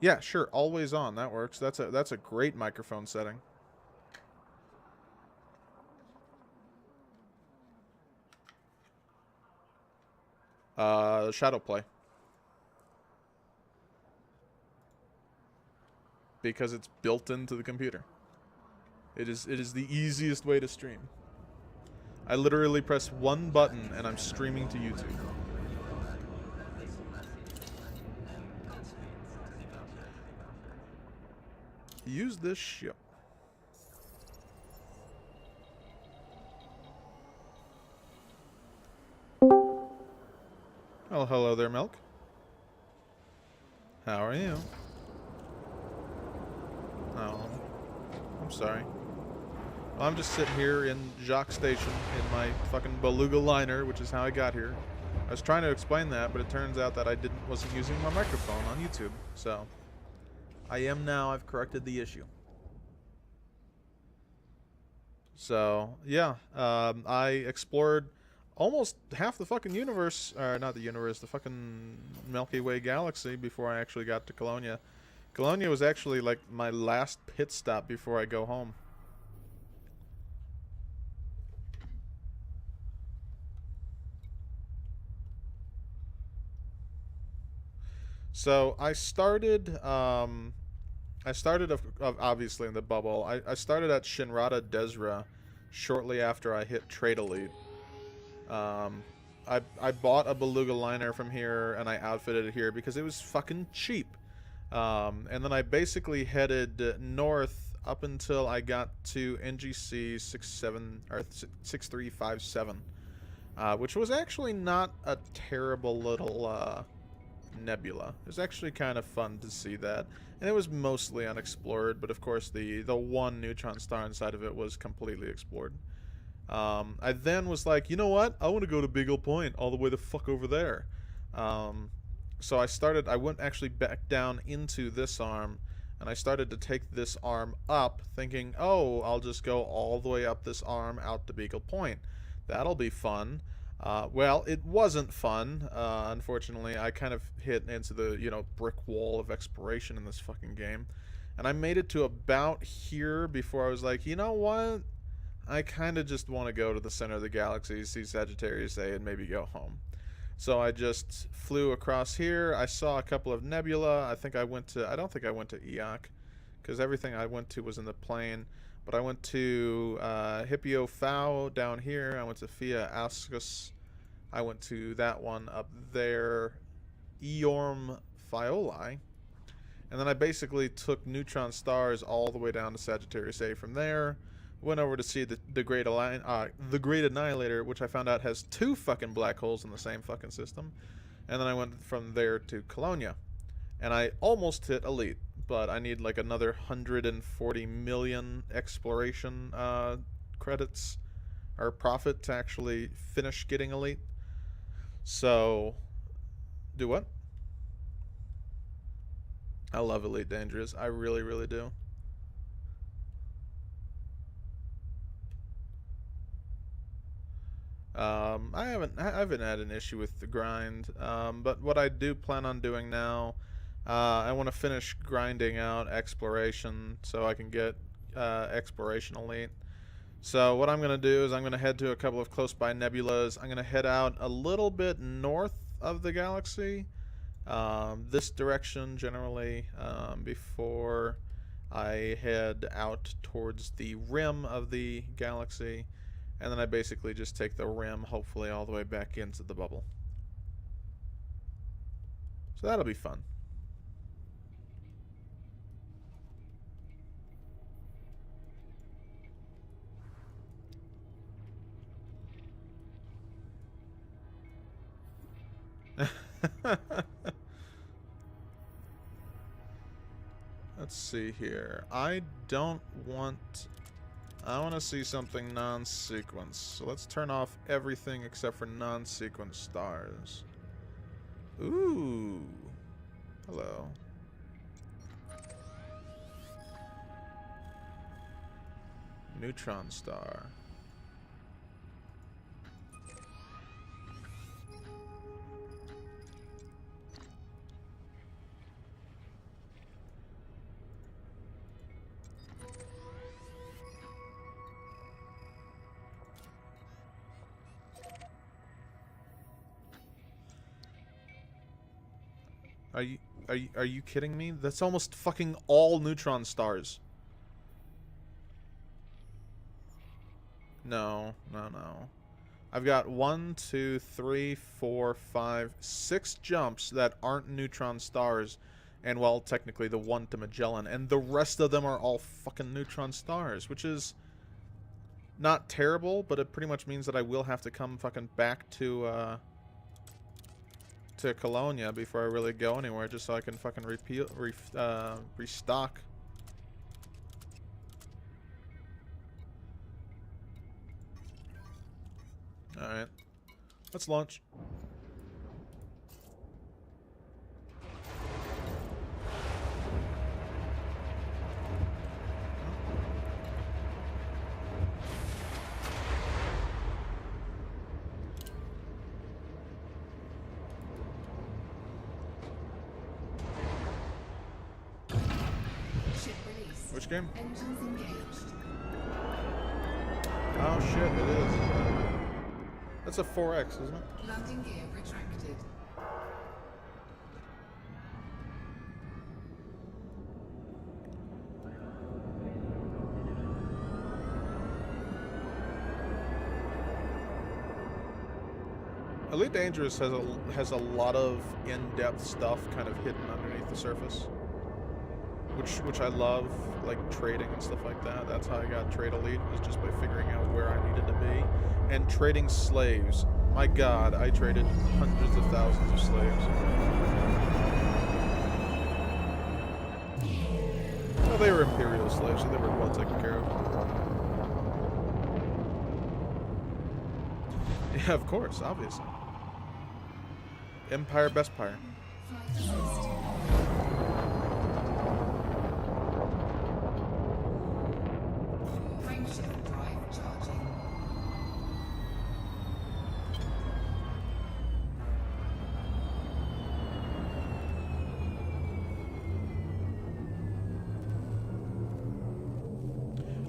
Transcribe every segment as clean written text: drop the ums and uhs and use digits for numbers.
Yeah, sure, always on. That works. That's a great microphone setting. Shadow play. Because it's built into the computer. It is the easiest way to stream. I literally press one button and I'm streaming to YouTube. Use this ship. Oh, hello there, Milk. How are you? Oh, I'm sorry. Well, I'm just sitting here in Jacques Station in my fucking beluga liner, which is how I got here. I was trying to explain that, but it turns out that I wasn't using my microphone on YouTube. So, I am now. I've corrected the issue. So, yeah, I explored almost half the fucking universe, or not the universe, the fucking Milky Way galaxy before I actually got to Colonia. Colonia was actually like my last pit stop before I go home. So I started obviously in the bubble. I started at Shinrata Desra shortly after I hit Trade Elite. Um, I bought a beluga liner from here and I outfitted it here because it was fucking cheap. And then I basically headed north up until I got to NGC 6357, which was actually not a terrible little nebula. It was actually kind of fun to see that, and it was mostly unexplored. But of course, the one neutron star inside of it was completely explored. I then was like, you know what? I want to go to Beagle Point, all the way the fuck over there. Um, so I went actually back down into this arm, and I started to take this arm up, thinking, oh, I'll just go all the way up this arm out to Beagle Point. That'll be fun. Well, it wasn't fun. Unfortunately, I kind of hit into the, brick wall of exploration in this fucking game. And I made it to about here before I was like, you know what? I kind of just want to go to the center of the galaxy, see Sagittarius A, and maybe go home. So I just flew across here. I saw a couple of nebula. I don't think I went to Eoc, because everything I went to was in the plane. But I went to Hippio Phao down here. I went to Phia Ascus. I went to that one up there, Eorm Phioli. And then I basically took neutron stars all the way down to Sagittarius A from there. Went over to see the Great Annihilator, which I found out has two fucking black holes in the same fucking system. And then I went from there to Colonia. And I almost hit Elite, but I need like another 140 million exploration credits or profit to actually finish getting Elite. So, do what? I love Elite Dangerous. I really, really do. I haven't had an issue with the grind, but what I do plan on doing now, I want to finish grinding out exploration so I can get exploration elite. So what I'm going to do is I'm going to head to a couple of close by nebulas. I'm going to head out a little bit north of the galaxy, this direction generally, before I head out towards the rim of the galaxy. And then I basically just take the rim, hopefully all the way back into the bubble. So that'll be fun. Let's see here. I want to see something non-sequence. So let's turn off everything except for non-sequence stars. Ooh. Hello. Neutron star. Are you are you kidding me? That's almost fucking all neutron stars. No, no, no. I've got 1, 2, 3, 4, 5, 6 jumps that aren't neutron stars, and well, technically the one to Magellan, and the rest of them are all fucking neutron stars, which is not terrible, but it pretty much means that I will have to come fucking back to Colonia before I really go anywhere, just so I can fucking restock. Alright. Let's launch. Which game? Engines engaged. Oh shit, it is. That's a 4X, isn't it? Landing gear retracted. Elite Dangerous has a lot of in-depth stuff kind of hidden underneath the surface, which I love, like trading and stuff like that. That's how I got Trade Elite, was just by figuring out where I needed to be, and trading slaves. My God, I traded hundreds of thousands of slaves. Well, they were Imperial slaves, so they were well taken care of. Yeah, of course, obviously. Empire, best pyre. Frameshift drive charging.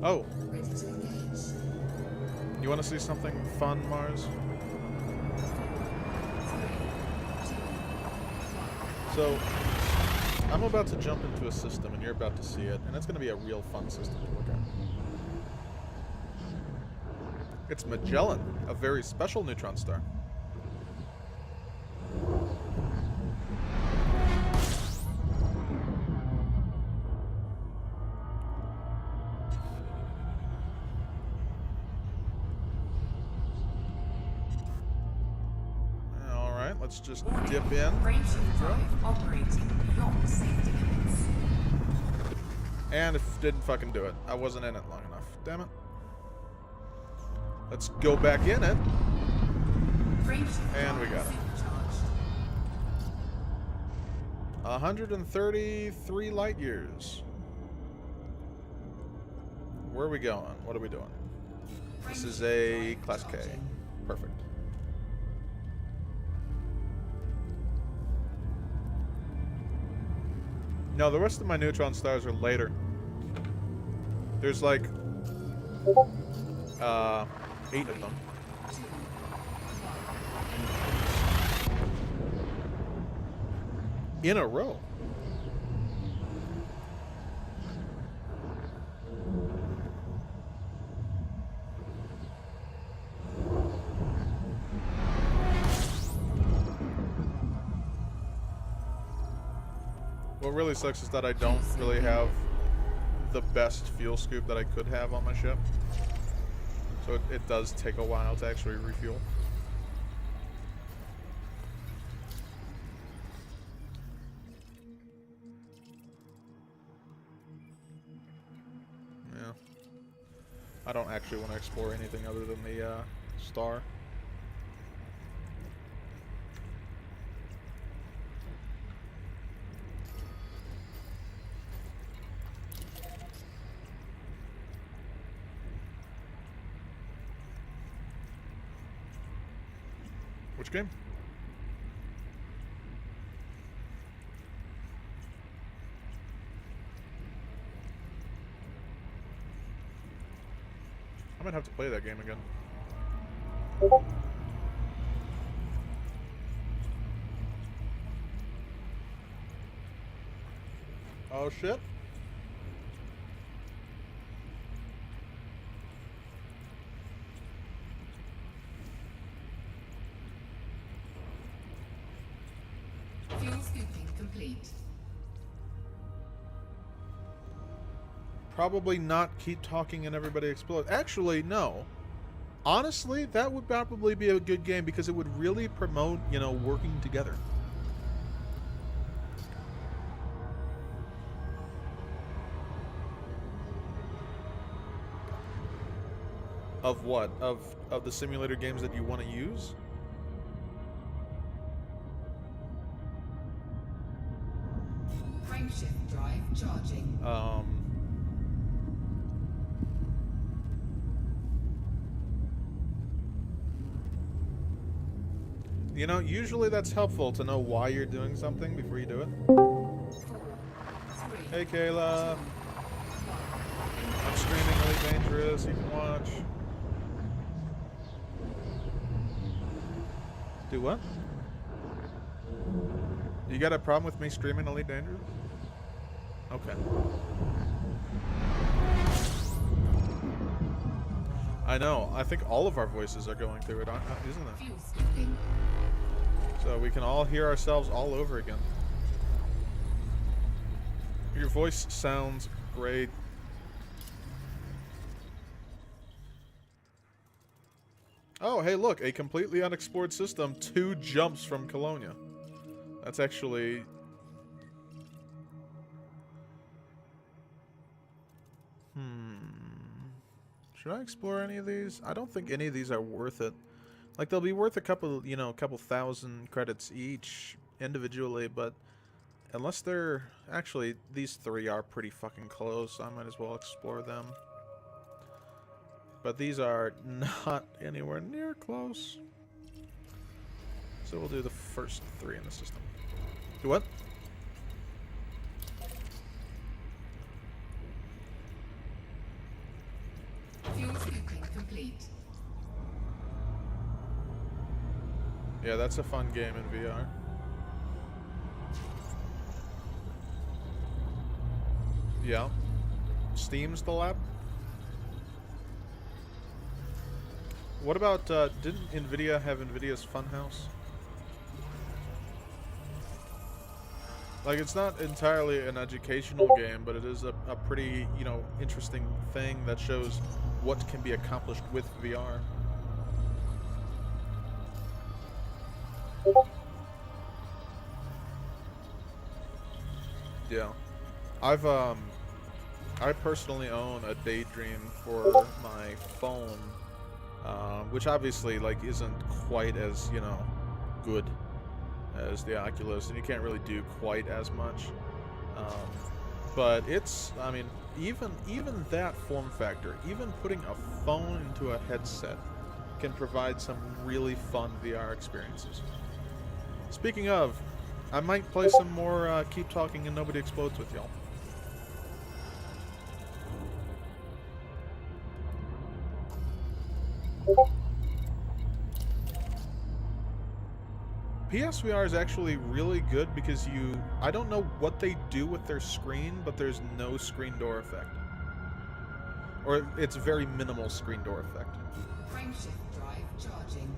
Oh, Ready to engage. you want to see something fun, Mars? So, I'm about to jump into a system, and you're about to see it, and it's going to be a real fun system to look at. It's Magellan, a very special neutron star. Let's just dip in. Frameshift drive operating beyond safety limits. And it didn't fucking do it. I wasn't in it long enough. Damn it. Let's go back in it. And we got it. 133 light years. Where are we going? What are we doing? This is a Class K. Perfect. No, the rest of my neutron stars are later. There's like 8 of them. In a row. What really sucks is that I don't really have the best fuel scoop that I could have on my ship. So it does take a while to actually refuel. Yeah. I don't actually want to explore anything other than the star. Which game? I might have to play that game again. Oh shit. Fuel scooping complete. Probably not keep talking and everybody explode. Actually, no. Honestly, that would probably be a good game because it would really promote, you know, working together. Of what? Of the simulator games that you want to use? Frameshift drive charging. You know, usually that's helpful to know why you're doing something before you do it. 4, 3, Hey, Kayla. 2, 1. I'm streaming Really Dangerous. You can watch. Do what? You got a problem with me streaming Elite Dangerous? Okay. I know. I think all of our voices are going through it, isn't it? Fuel scooping. So we can all hear ourselves all over again. Your voice sounds great. Oh, hey, look, a completely unexplored system, 2 jumps from Colonia. That's actually... Should I explore any of these? I don't think any of these are worth it. Like, they'll be worth a couple, you know, a couple thousand credits each individually, but unless they're... Actually, these 3 are pretty fucking close, so I might as well explore them. But these are not anywhere near close. So we'll do the first 3 in the system. Do what? Fuel scooping complete. Yeah, that's a fun game in VR. Yeah. Steam's the lab? What about, didn't NVIDIA have NVIDIA's Funhouse? Like, it's not entirely an educational game, but it is a pretty, you know, interesting thing that shows what can be accomplished with VR. Yeah. I personally own a Daydream for my phone, which obviously, like, isn't quite as, you know, good as the Oculus, and you can't really do quite as much. But it's, I mean, even that form factor, even putting a phone into a headset, can provide some really fun VR experiences. Speaking of, I might play some more Keep Talking and Nobody Explodes with y'all. PSVR is actually really good because I don't know what they do with their screen, but there's no screen door effect. Or it's very minimal screen door effect. Frameshift drive charging.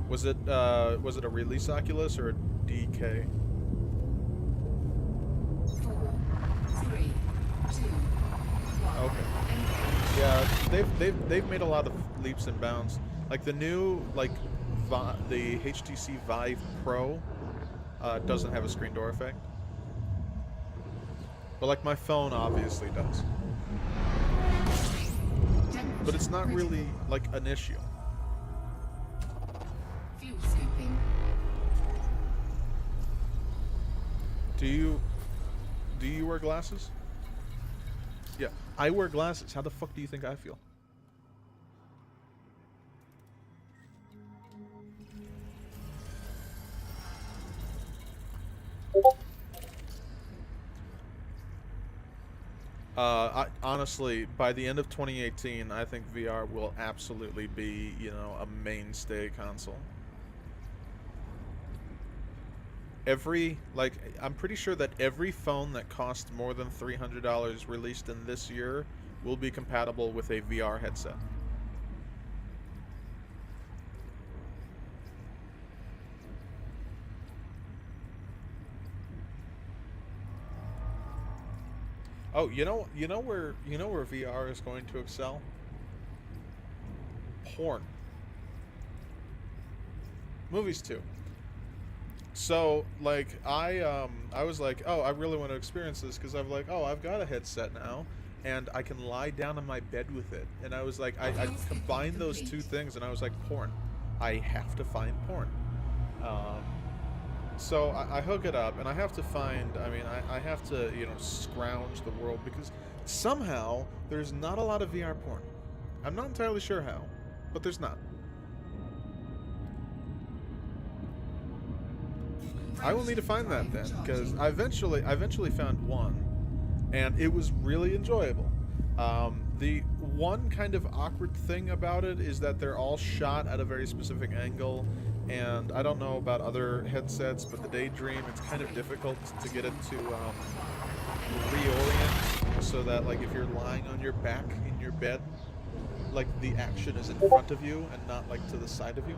Was it a release Oculus or a DK? 4, 3, 2, 1. Okay. Yeah, they've made a lot of leaps and bounds. Like the new the HTC Vive Pro doesn't have a screen door effect, but like my phone obviously does. But it's not really like an issue. Fuel scooping. Do you wear glasses? Yeah, I wear glasses. How the fuck do you think I feel? Honestly, by the end of 2018, I think VR will absolutely be, you know, a mainstay console. I'm pretty sure that every phone that costs more than $300 released in this year will be compatible with a VR headset. Oh, you know where VR is going to excel? Porn. Movies too. So, like, I was like, oh, I really want to experience this because I'm like, oh, I've got a headset now, and I can lie down on my bed with it. And I was like, I combined those two things, and I was like, porn. I have to find porn. Um, so I hook it up, and I have to find. I mean, I have to scrounge the world because somehow there's not a lot of VR porn. I'm not entirely sure how, but there's not. I will need to find that then, because I eventually found one, and it was really enjoyable. The one kind of awkward thing about it is that they're all shot at a very specific angle, and I don't know about other headsets, but the Daydream, it's kind of difficult to get it to reorient so that, like, if you're lying on your back in your bed, like, the action is in front of you and not, like, to the side of you.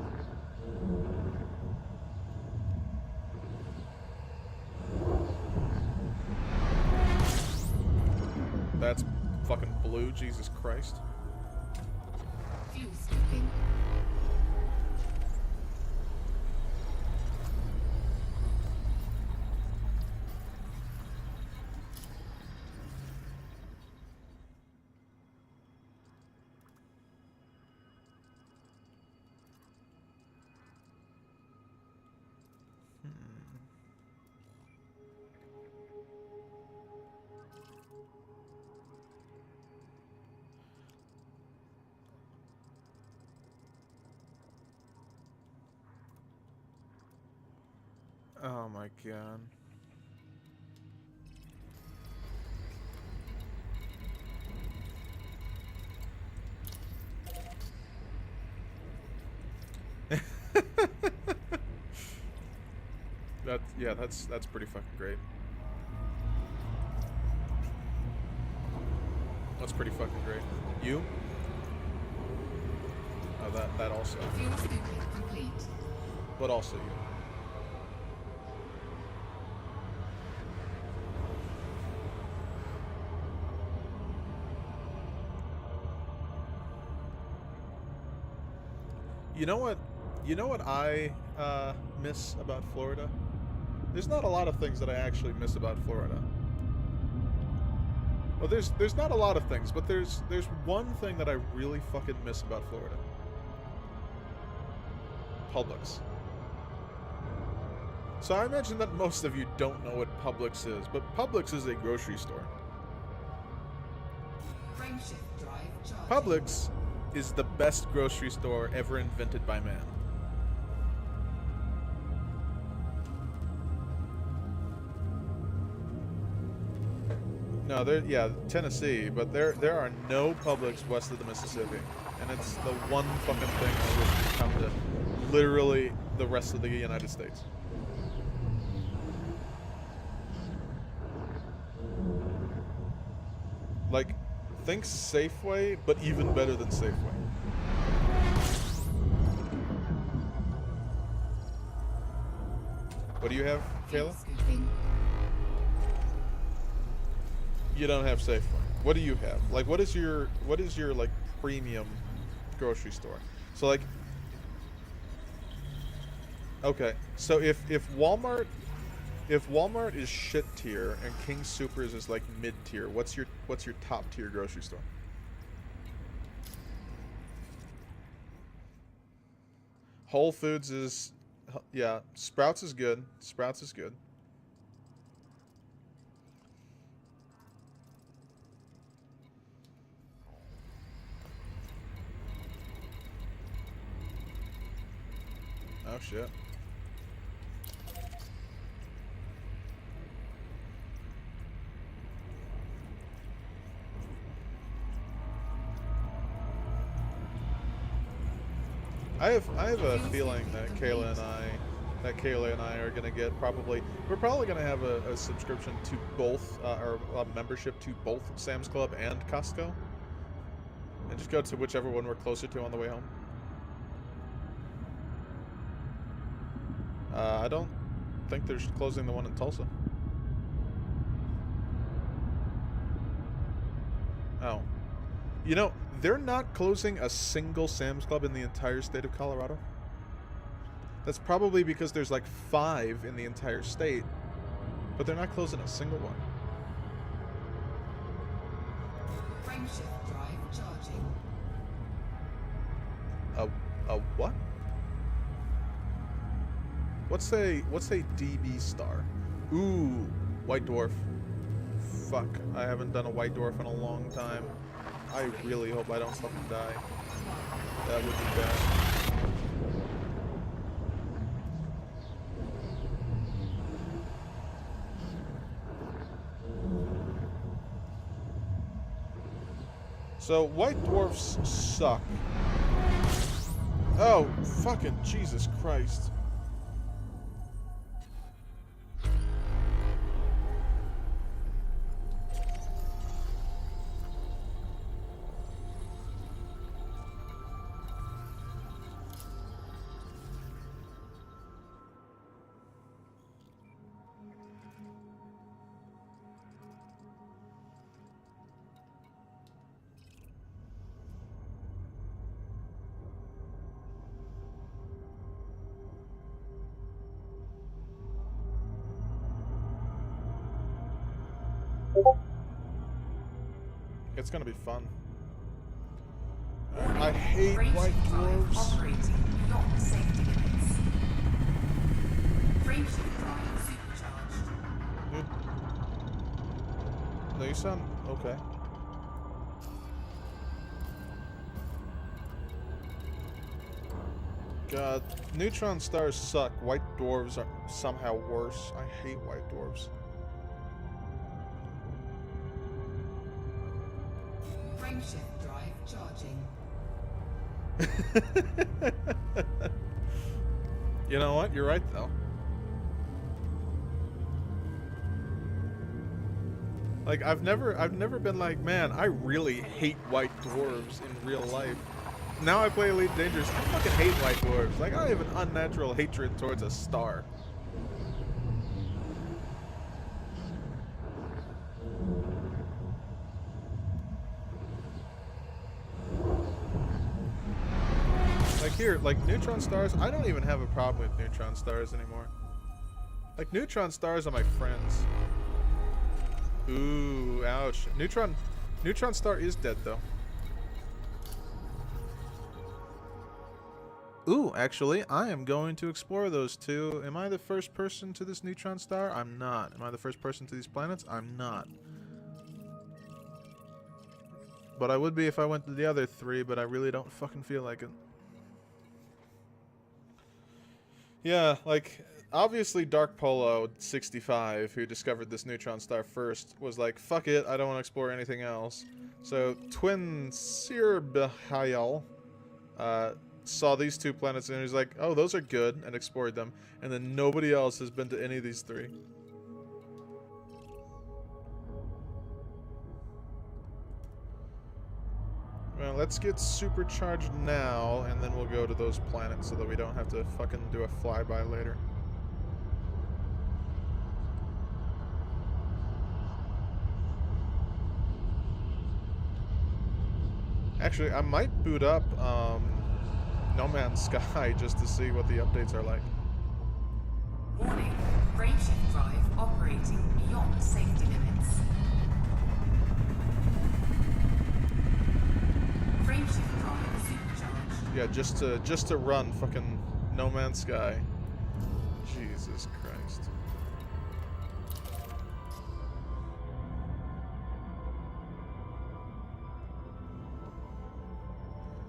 That's fucking blue, Jesus Christ. Fuel skipping. Oh my god. That's pretty fucking great. That's pretty fucking great. You? Oh, that also. Fuel skipping complete. But also you. You know what? You know what I miss about Florida? There's not a lot of things that I actually miss about Florida. Well, there's not a lot of things, but there's one thing that I really fucking miss about Florida. Publix. So I imagine that most of you don't know what Publix is, but Publix is a grocery store. Frameshift drive charging. Publix is the best grocery store ever invented by man. No, Tennessee, but there are no Publix west of the Mississippi, and it's the one fucking thing I wish would come to literally the rest of the United States. Like, think Safeway, but even better than Safeway. What do you have, Fuel Kayla? skipping. You don't have Safeway. What do you have? Like, what is your like premium grocery store? So like, okay, so if Walmart is shit tier and King Soopers is like mid tier, what's your top tier grocery store? Whole Foods is, yeah. Sprouts is good. Sprouts is good. Oh shit. I have a feeling that Kayla and I that Kayla and I are gonna get probably. We're probably gonna have a subscription to both, or a membership to both Sam's Club and Costco, and just go to whichever one we're closer to on the way home. I don't think they're closing the one in Tulsa. Oh. You know, they're not closing a single Sam's Club in the entire state of Colorado. That's probably because there's like 5 in the entire state, but they're not closing a single one. Frameshift drive charging. A what? What's a DB star? Ooh, White Dwarf. Fuck, I haven't done a White Dwarf in a long time. I really hope I don't fucking die. That would be bad. So, White Dwarfs suck. Oh, fucking Jesus Christ. It's gonna be fun. I hate White Dwarves. Operating beyond safety limits. Frameshift drive supercharged. Dude. No, you sound okay. God, neutron stars suck. White dwarves are somehow worse. I hate white dwarves. Frameshift drive charging. You know what? You're right, though. Like, I've never been like, man, I really hate white dwarves in real life. Now I play Elite Dangerous, I fucking hate white dwarves. Like, I have an unnatural hatred towards a star. Like here, like neutron stars, I don't even have a problem with neutron stars anymore. Like, neutron stars are my friends. Ooh, ouch. Neutron star is dead, though. Ooh, actually, I am going to explore those two. Am I the first person to this neutron star? I'm not. Am I the first person to these planets? I'm not. But I would be if I went to the other 3, but I really don't fucking feel like it. Yeah, like, obviously Dark Polo 65, who discovered this neutron star first, was like, fuck it, I don't want to explore anything else. So, Twin Sirbahayal saw these 2 planets and he was like, oh, those are good, and explored them. And then nobody else has been to any of these 3. Well, let's get supercharged now, and then we'll go to those planets so that we don't have to fucking do a flyby later. Actually, I might boot up No Man's Sky just to see what the updates are like. Warning, frameshift drive operating beyond safety limits. Frameshift drive supercharged. Yeah, just to run fucking No Man's Sky. Jesus Christ.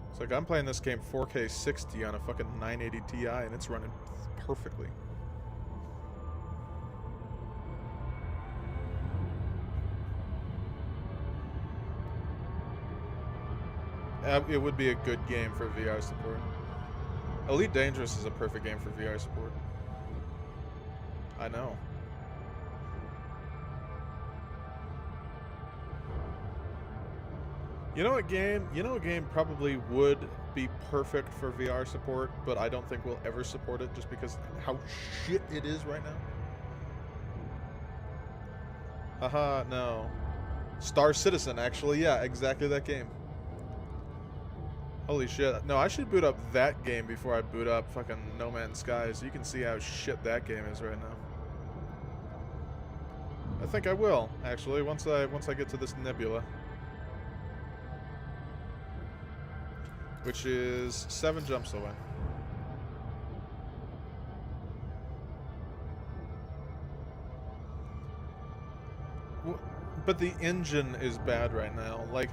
It's like I'm playing this game 4K 60 on a fucking 980 Ti and it's running perfectly. It would be a good game for VR support. Elite Dangerous is a perfect game for VR support. I know. You know what game? You know what game probably would be perfect for VR support, but I don't think we'll ever support it just because how shit it is right now. Haha, no. Star Citizen, actually, yeah, exactly that game. Holy shit. No, I should boot up that game before I boot up fucking No Man's Sky, so you can see how shit that game is right now. I think I will, actually, once I get to this nebula. Which is 7 jumps away. But the engine is bad right now. Like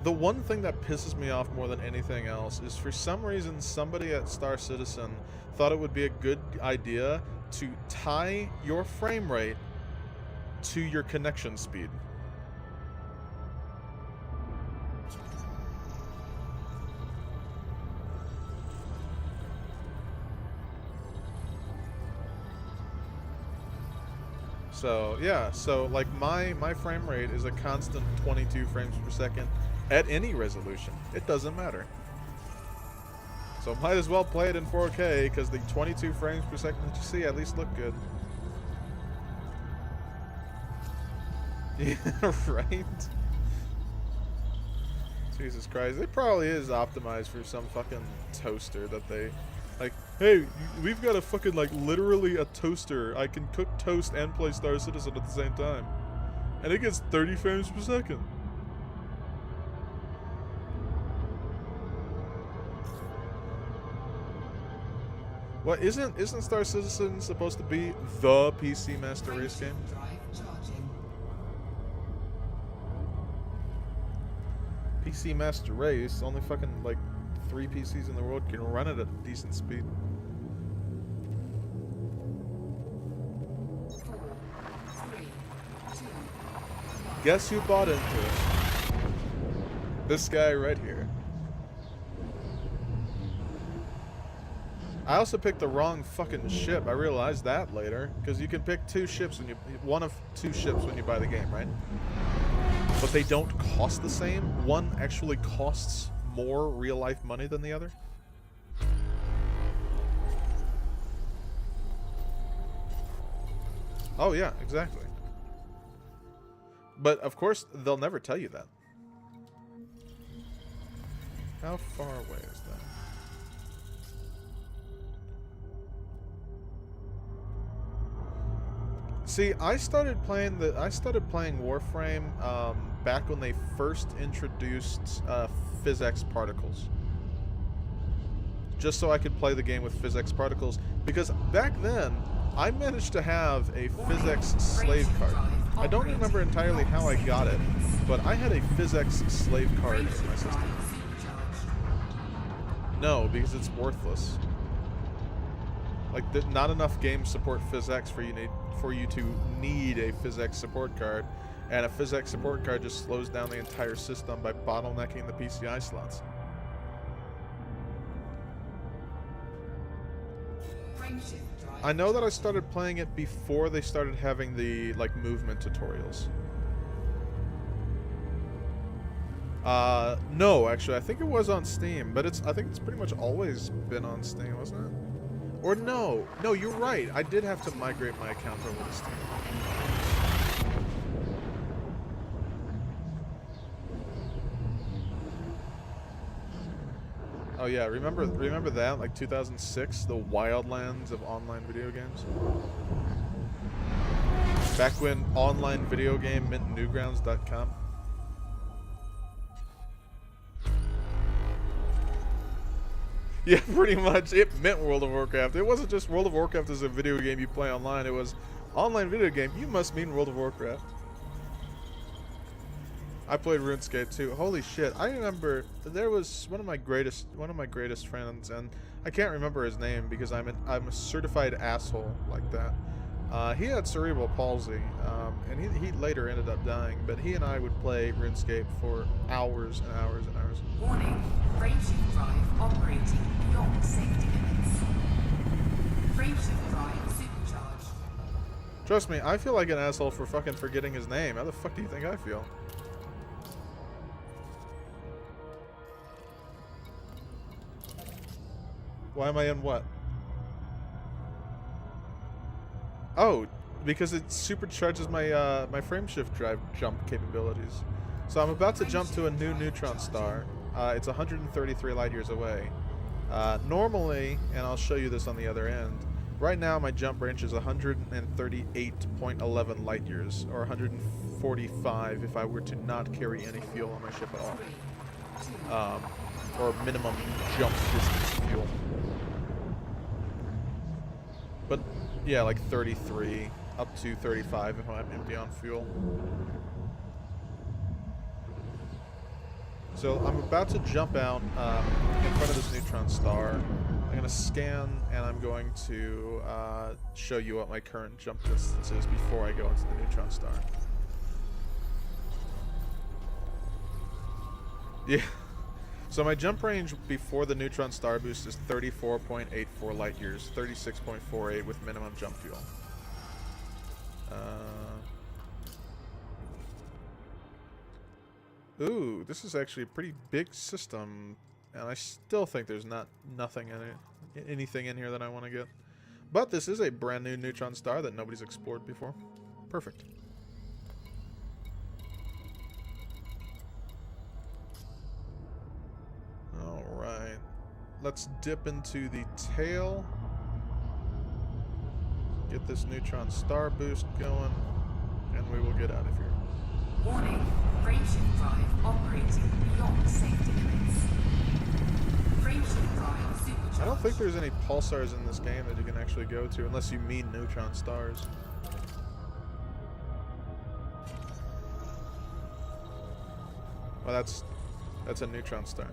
the one thing that pisses me off more than anything else is for some reason somebody at Star Citizen thought it would be a good idea to tie your frame rate to your connection speed. So yeah, so like my frame rate is a constant 22 frames per second at any resolution. It doesn't matter. So might as well play it in 4K because the 22 frames per second that you see at least look good. Yeah, right? Jesus Christ. It probably is optimized for some fucking toaster that they... Like, hey, we've got a fucking, like, literally a toaster. I can cook toast and play Star Citizen at the same time. And it gets 30 frames per second. What, isn't Star Citizen supposed to be the PC Master Race game? PC Master Race, only fucking, like, 3 PCs in the world can run it at a decent speed. 4, 3, 2, Guess who bought into it? This guy right here. I also picked the wrong fucking ship. I realized that later, because you can pick 2 ships when you one of 2 ships when you buy the game, right? But they don't cost the same. One actually costs more real-life money than the other. Oh yeah, exactly. But of course, they'll never tell you that. How far away is that? See, I started playing Warframe back when they first introduced physics particles. Just so I could play the game with physics particles, because back then I managed to have a physics slave card. I don't remember entirely how I got it, but I had a physics slave card in my system. No, because it's worthless. Like, not enough games support physics for you to need a physics support card, and a physics support card just slows down the entire system by bottlenecking the PCI slots. I know that I started playing it before they started having the, like, movement tutorials. No, actually, I think it was on Steam, but I think it's pretty much always been on Steam, wasn't it? Or no, you're right. I did have to migrate my account over to Steam. Oh yeah, remember that? Like 2006, the wildlands of online video games? Back when online video game meant newgrounds.com. Yeah, pretty much. It meant World of Warcraft. It wasn't just World of Warcraft as a video game you play online. It was online video game. You must mean World of Warcraft. I played RuneScape too. Holy shit! I remember there was one of my greatest friends, and I can't remember his name because I'm a certified asshole like that. He had cerebral palsy, and he later ended up dying. But he and I would play RuneScape for hours and hours and hours. warning, frameshift drive operating beyond safety limits. Frameshift drive supercharged. Trust me, I feel like an asshole for fucking forgetting his name. How the fuck do you think I feel? Why am I in what? Oh, because it supercharges my my frame shift drive jump capabilities. So I'm about to jump to a new neutron star. It's 133 light years away. Normally, and I'll show you this on the other end, right now my jump range is 138.11 light years, or 145 if I were to not carry any fuel on my ship at all. Or minimum jump distance fuel. But yeah, like 33 up to 35 if I'm empty on fuel. So I'm about to jump out in front of this neutron star. I'm going to scan and I'm going to show you what my current jump distance is before I go into the neutron star. Yeah. So my jump range before the neutron star boost is 34.84 light years, 36.48 with minimum jump fuel. Ooh, this is actually a pretty big system, and I still think there's nothing in it, anything in here that I want to get. But this is a brand new neutron star that nobody's explored before. Perfect. All right, let's dip into the tail. Get this neutron star boost going, and we will get out of here. Warning, frameshift drive operating beyond safety limits. Frameshift drive supercharged. I don't think there's any pulsars in this game that you can actually go to, unless you mean neutron stars. Well, that's a neutron star.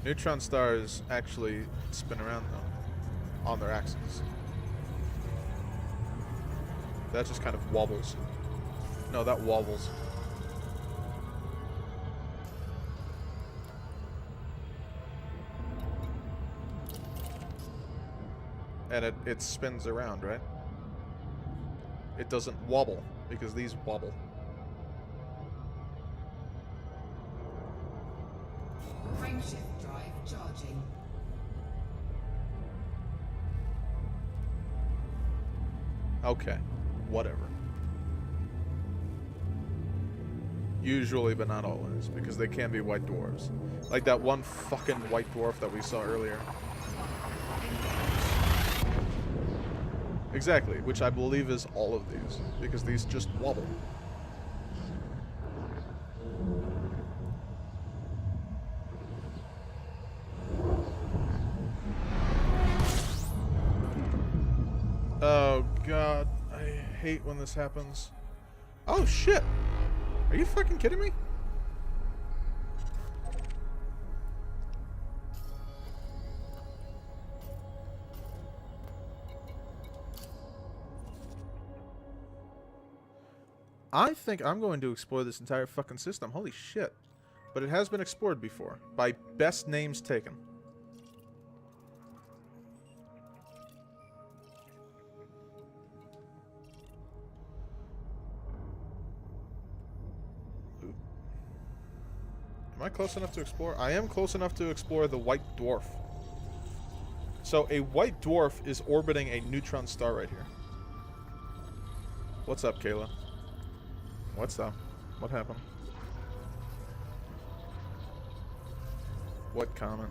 Neutron stars actually spin around though, on their axis. That just kind of wobbles. No, that wobbles. And it spins around, right? It doesn't wobble, because these wobble. Frameshift drive charging. Okay, whatever. Usually, but not always, because they can be white dwarves. Like that one fucking white dwarf that we saw earlier. Exactly, which I believe is all of these, because these just wobble. Oh god, I hate when this happens. Oh shit! Are you fucking kidding me? I think I'm going to explore this entire fucking system. Holy shit. But it has been explored before. By best names taken. Ooh. Am I close enough to explore? I am close enough to explore the white dwarf. So a white dwarf is orbiting a neutron star right here. What's up, Kayla? What's up? What happened? What comment?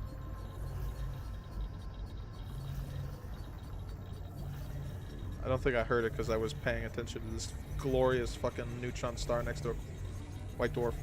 I don't think I heard it because I was paying attention to this glorious fucking neutron star next to a white dwarf.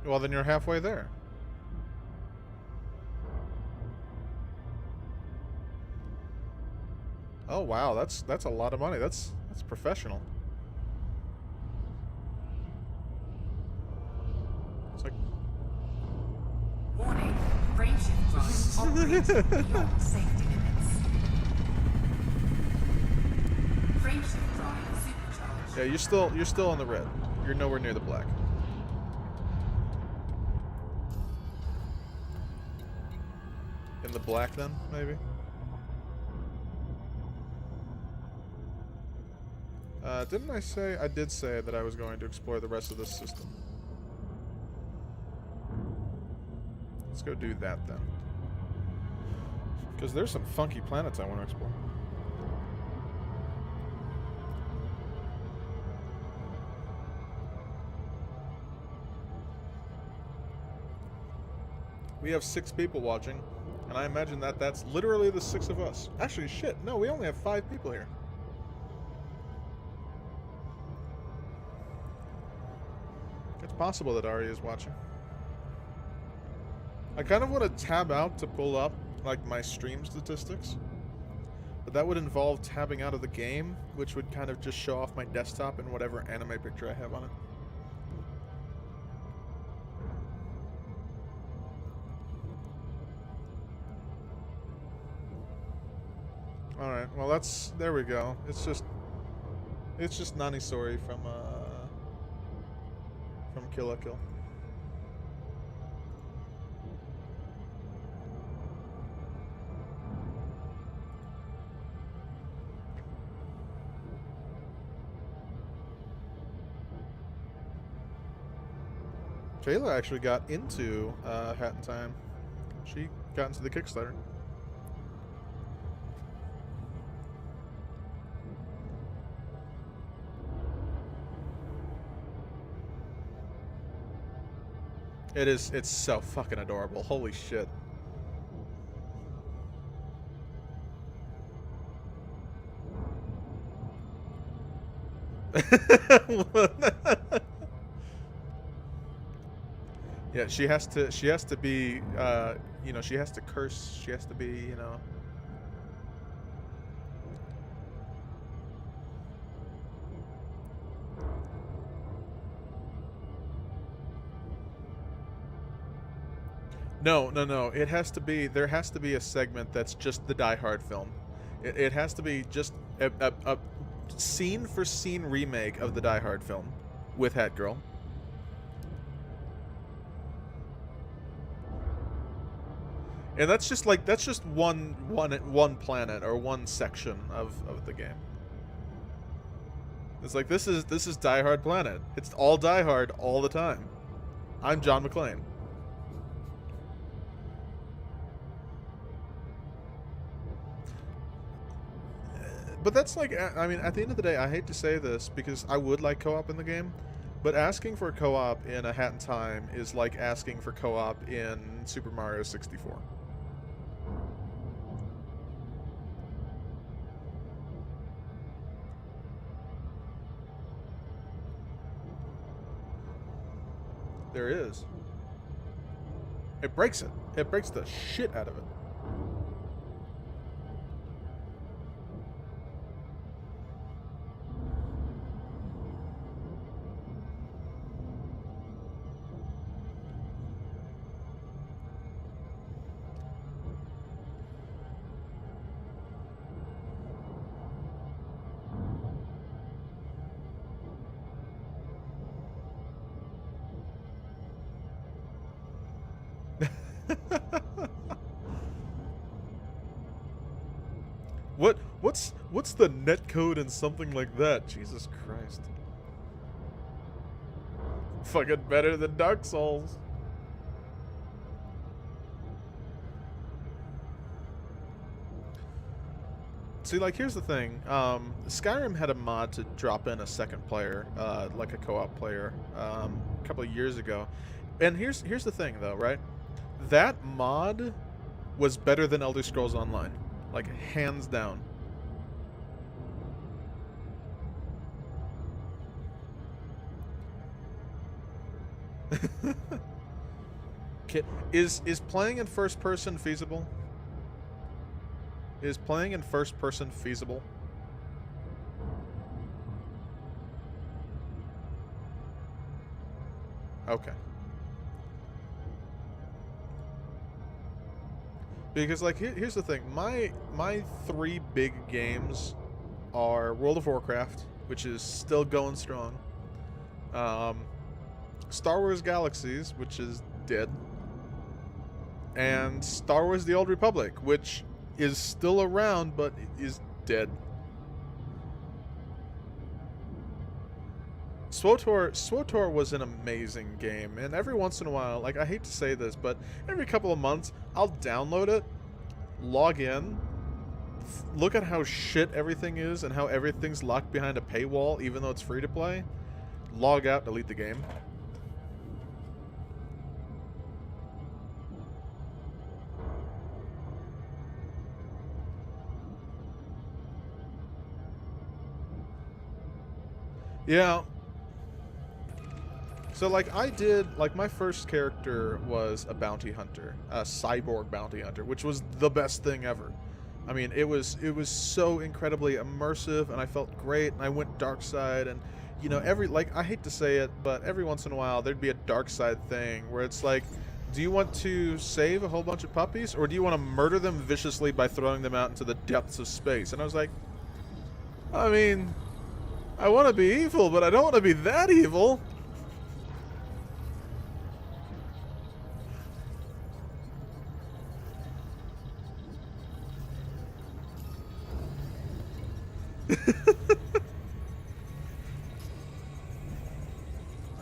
Well, then you're halfway there. Oh wow, that's a lot of money. That's professional. It's like Warning. Frameshift drive operating beyond safety limits. Frameshift drive supercharged. yeah, you're still in the red. You're nowhere near the black. In the black then, maybe? Didn't I say... I did say that I was going to explore the rest of this system. Let's go do that then. Because there's some funky planets I want to explore. We have 6 people watching, and I imagine that that's literally the 6 of us. Actually, shit, no, we only have 5 people here. It's possible that Ari is watching. I kind of want to tab out to pull up, like, my stream statistics. But that would involve tabbing out of the game, which would kind of just show off my desktop and whatever anime picture I have on it. Alright, well that's... there we go. It's just Nani Sori from Kill la Kill. Jayla actually got into Hat in Time. She got into the Kickstarter. It's so fucking adorable. Holy shit. Yeah, she has to be, you know, she has to curse, she has to be, you know. No. It has to be, there has to be a segment that's just the Die Hard film. It has to be just a scene for scene remake of the Die Hard film with Hat Girl. And that's just like, that's just one planet or one section of the game. It's like, this is Die Hard Planet. It's all Die Hard all the time. I'm John McClane. But that's like, I mean, at the end of the day, I hate to say this because I would like co-op in the game, but asking for co-op in A Hat in Time is like asking for co-op in Super Mario 64. There is. It breaks it. It breaks the shit out of it. What's the netcode in something like that? Jesus Christ. Fucking better than Dark Souls. See, like, here's the thing. Skyrim had a mod to drop in a second player, like a co-op player, a couple of years ago. And here's the thing, though, right? That mod was better than Elder Scrolls Online. Like, hands down. Okay, is playing in first person feasible? Is playing in first person feasible? Okay. Because like here's the thing, my 3 big games are World of Warcraft, which is still going strong. Star Wars Galaxies, which is dead, and Star Wars: The Old Republic, which is still around but is dead. SWTOR was an amazing game, and every once in a while, like, I hate to say this, but every couple of months, I'll download it, log in, look at how shit everything is and how everything's locked behind a paywall even though it's free to play, log out, delete the game. Yeah. So, like, my first character was a bounty hunter, a cyborg bounty hunter, which was the best thing ever. I mean, it was so incredibly immersive, and I felt great, and I went dark side, and, you know, I hate to say it, but every once in a while, there'd be a dark side thing, where it's like, do you want to save a whole bunch of puppies, or do you want to murder them viciously by throwing them out into the depths of space? And I was like, I mean, I want to be evil, but I don't want to be that evil.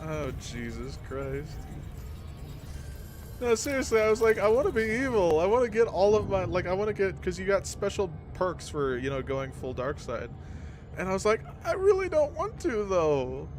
Oh, Jesus Christ. No, seriously, I was like, I want to be evil. I want to get all of my, like, I want to get, because you got special perks for, you know, going full dark side. And I was like, I really don't want to, though.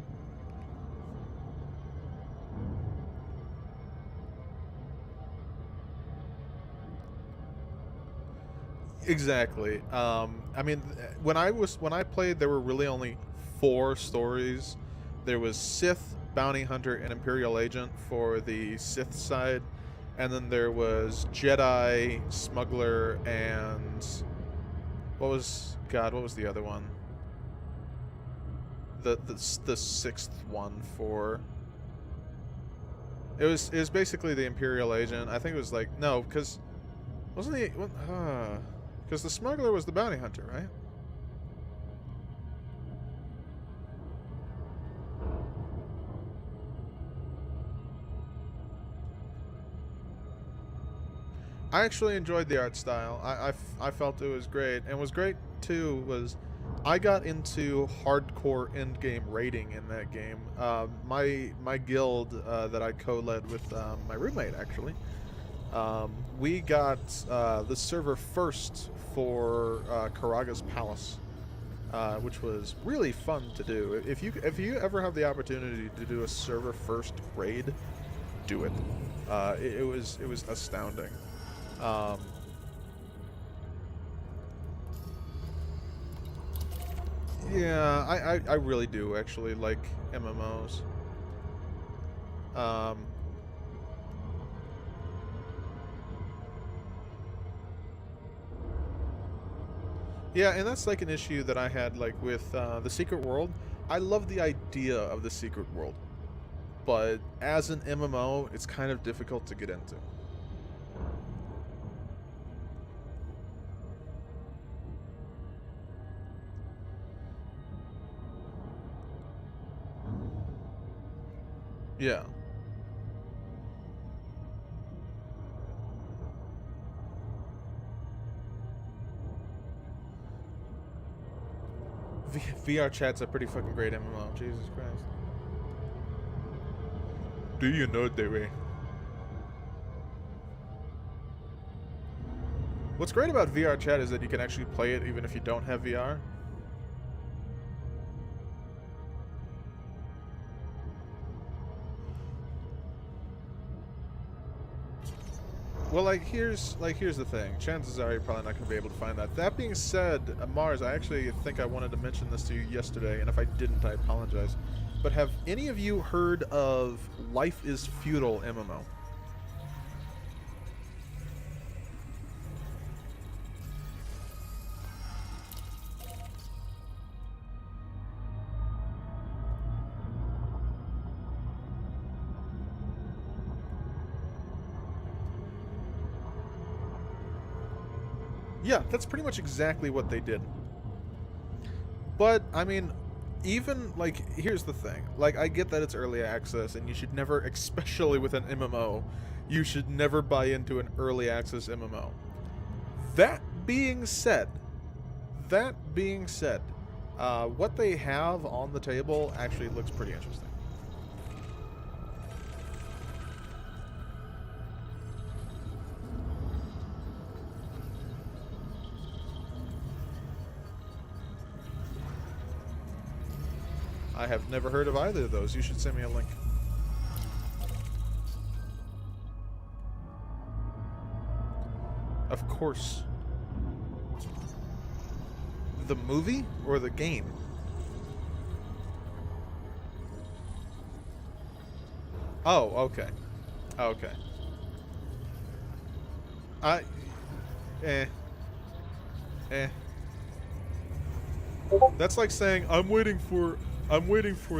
Exactly. I mean, when I played, there were really only 4 stories. There was Sith, Bounty Hunter, and Imperial Agent for the Sith side, and then there was Jedi, Smuggler, and what was the other one? The 6th one for. It was basically the Imperial Agent. I think it was like, no, because wasn't he? Because the Smuggler was the Bounty Hunter, right? I actually enjoyed the art style. I felt it was great. And was great, too, was I got into hardcore endgame raiding in that game. My guild that I co-led with my roommate, actually, we got the server first for Karaga's Palace, which was really fun to do. If you ever have the opportunity to do a server first raid, do it. It was astounding. Yeah, I really do actually like MMOs. Yeah, and that's like an issue that I had like with the Secret World. I love the idea of the Secret World, but as an MMO, it's kind of difficult to get into. Yeah. VR chat's a pretty fucking great MMO. Jesus Christ. Do you know, Dewey? What's great about VR chat is that you can actually play it even if you don't have VR. Well, here's the thing. Chances are you're probably not going to be able to find that. That being said, Mars, I actually think I wanted to mention this to you yesterday, and if I didn't, I apologize. But have any of you heard of Life is Feudal MMO? Yeah, that's pretty much exactly what they did. But, I mean, even, like, here's the thing. Like, I get that it's early access, and you should never, especially with an MMO, you should never buy into an early access MMO. That being said, what they have on the table actually looks pretty interesting. I have never heard of either of those. You should send me a link. Of course. The movie or the game? Oh, okay. Okay. I... Eh. Eh. That's like saying I'm waiting for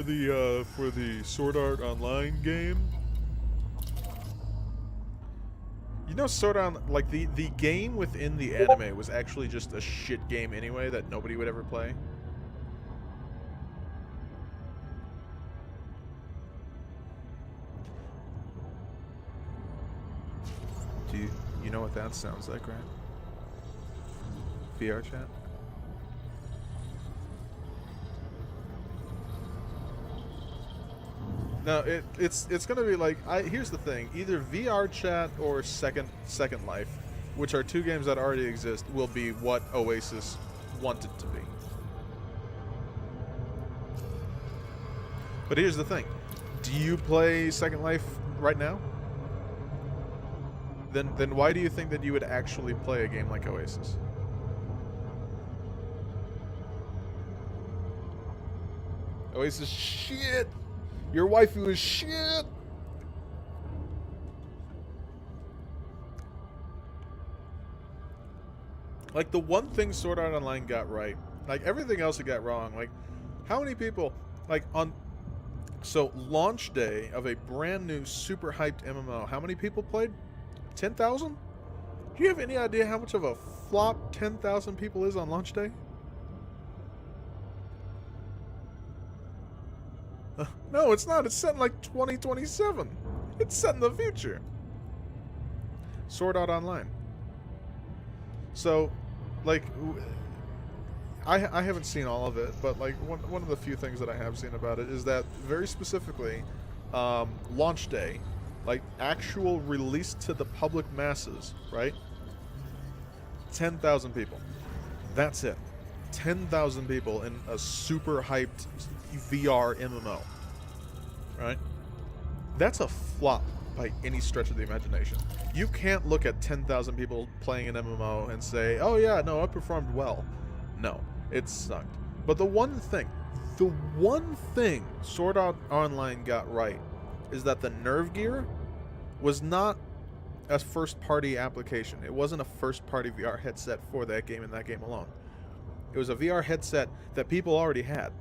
the Sword Art Online game. You know, Sword Art, like the game within the anime was actually just a shit game anyway that nobody would ever play. Do you know what that sounds like, right? VR chat? No, it's gonna be like here's the thing: either VR Chat or Second Life, which are two games that already exist, will be what Oasis wanted to be. But here's the thing: do you play Second Life right now? Then why do you think that you would actually play a game like Oasis? Oasis shit. Your waifu is shit. Like, the one thing Sword Art Online got right, like everything else it got wrong. Like, how many people, like, on, so launch day of a brand new super hyped MMO, how many people played? 10,000? Do you have any idea how much of a flop 10,000 people is on launch day? No, it's not. It's set in like 2027. It's set in the future. Sword Art Online. So, like, I haven't seen all of it, but like one of the few things that I have seen about it is that very specifically, launch day, like actual release to the public masses, right? 10,000 people. That's it. 10,000 people in a super hyped VR MMO. Right? That's a flop by any stretch of the imagination. You can't look at 10,000 people playing an MMO and say, oh yeah, no, it performed well. No, it sucked. But the one thing Sword Art Online got right is that the Nerve Gear was not a first-party application. It wasn't a first-party VR headset for that game and that game alone. It was a VR headset that people already had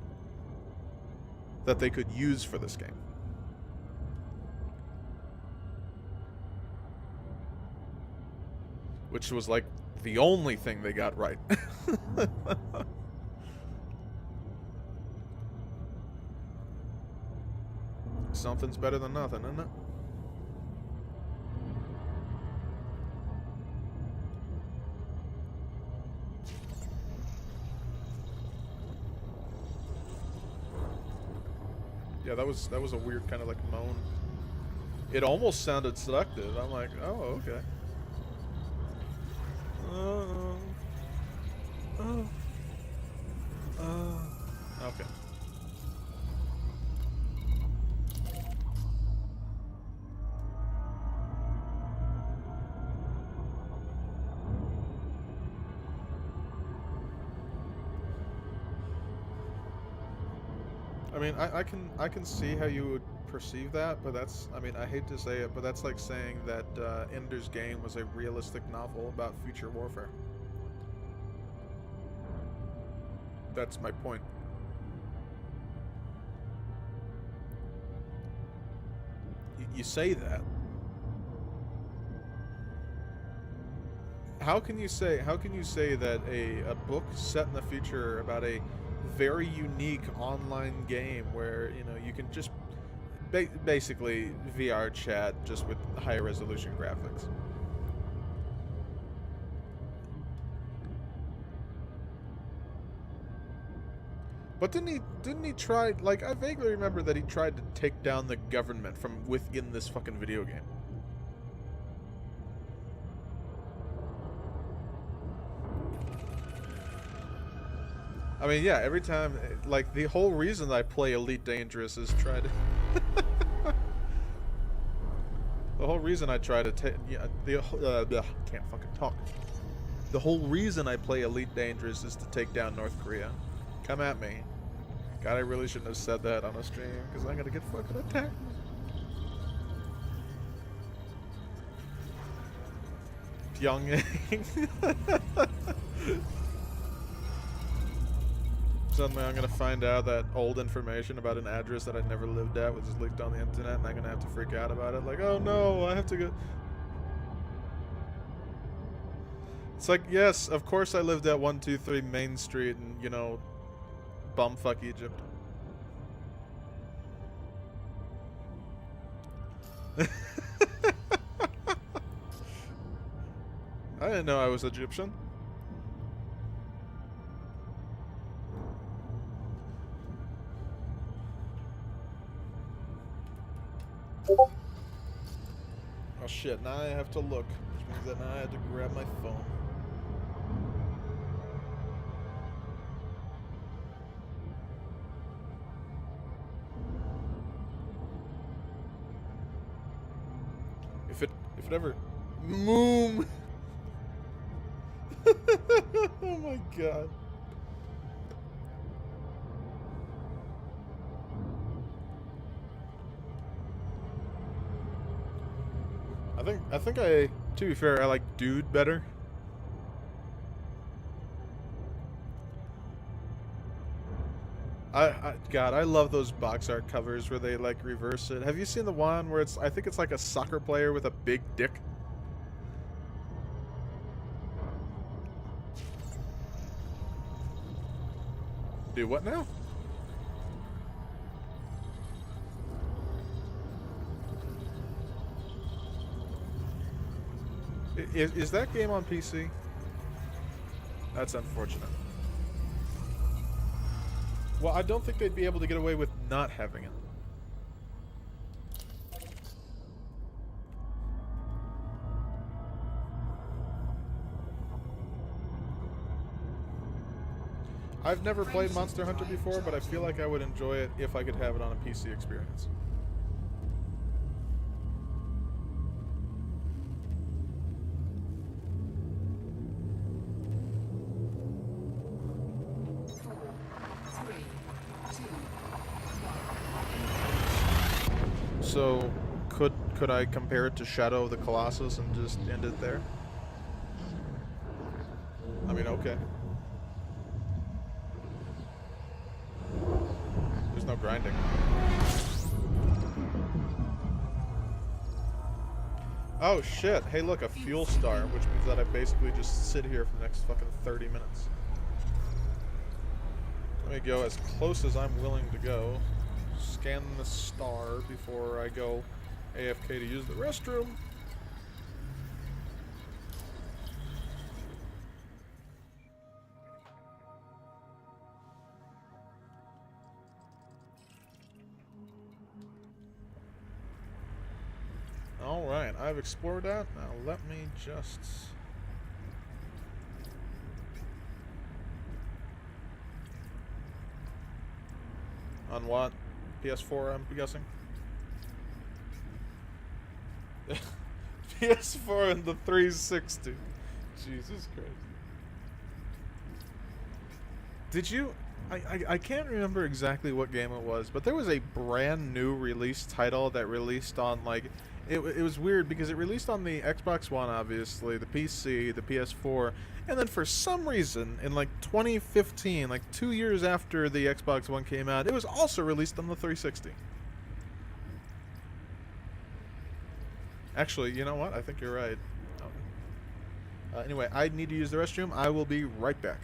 that they could use for this game. Which was like the only thing they got right. Something's better than nothing, isn't it? Yeah, that was a weird kind of like moan. It almost sounded seductive. I'm like, oh, okay. Okay. I mean, I can see how you would perceive that, but that's, I mean, I hate to say it, but that's like saying that Ender's Game was a realistic novel about future warfare. That's my point. You say that. how can you say that a book set in the future about a very unique online game where, you know, you can just basically VR chat just with higher resolution graphics? But didn't he try, like, I vaguely remember that he tried to take down the government from within this fucking video game. I mean, yeah, every time, like, the whole reason I play Elite Dangerous is try to the whole reason I try to take, yeah, can't fucking talk. The whole reason I play Elite Dangerous is to take down North Korea. Come at me. God, I really shouldn't have said that on a stream, because I'm gonna get fucking attacked. Pyongyang. Suddenly I'm gonna find out that old information about an address that I never lived at was leaked on the internet, and I'm gonna have to freak out about it. Like, oh no, I have to go. It's like, yes, of course I lived at 123 Main Street in, you know, bumfuck Egypt. I didn't know I was Egyptian. Oh shit, now I have to look, which means that now I had to grab my phone. If it ever... Moom! Oh my god. I think to be fair, I like Dude better. God, I love those box art covers where they like reverse it. Have you seen the one where I think it's like a soccer player with a big dick? Do what now? Is that game on PC? That's unfortunate. Well, I don't think they'd be able to get away with not having it. I've never played Monster Hunter before, but I feel like I would enjoy it if I could have it on a PC experience. So, could I compare it to Shadow of the Colossus and just end it there? I mean, okay. There's no grinding. Oh shit, hey look, a fuel star, which means that I basically just sit here for the next fucking 30 minutes. Let me go as close as I'm willing to go. Scan the star before I go AFK to use the restroom. Alright, I've explored that. Now let me just... On what? PS4, I'm guessing? PS4 and the 360. Jesus Christ. Did you... I can't remember exactly what game it was, but there was a brand new release title that released on, like... It was weird because it released on the Xbox One, obviously, the PC, the PS4, and then for some reason, in like 2015, like 2 years after the Xbox One came out, it was also released on the 360. Actually, you know what? I think you're right. Anyway, I need to use the restroom. I will be right back.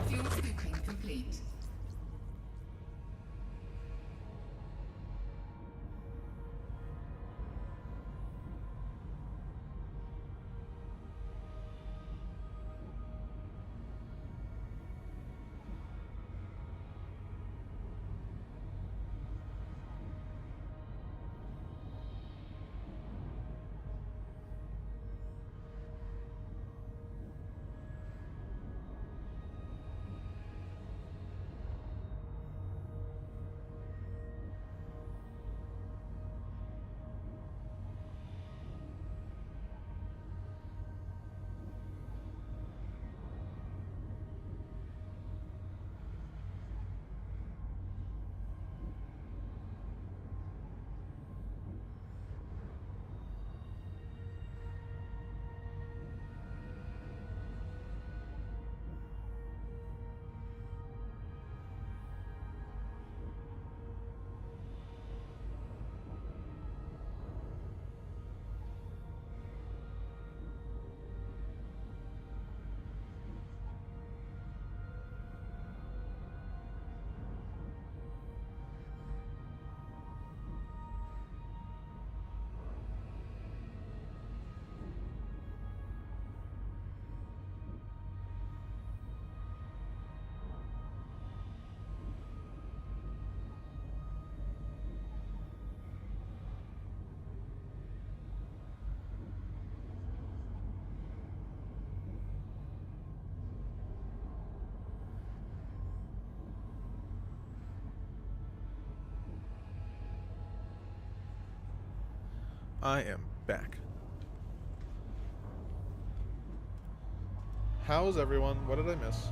Fuel cycling complete. I am back. How's everyone? What did I miss?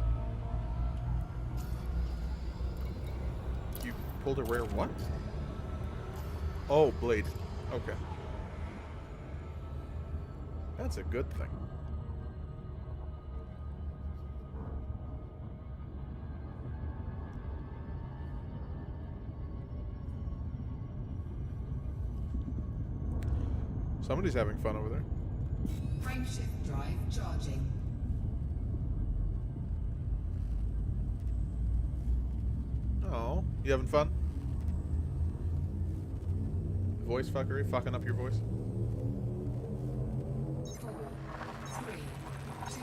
You pulled a rare what? Oh, blade. Okay. That's a good thing. Somebody's having fun over there. Frameshift drive charging. Oh, you having fun? Voice fuckery, fucking up your voice. 4, 3, 2.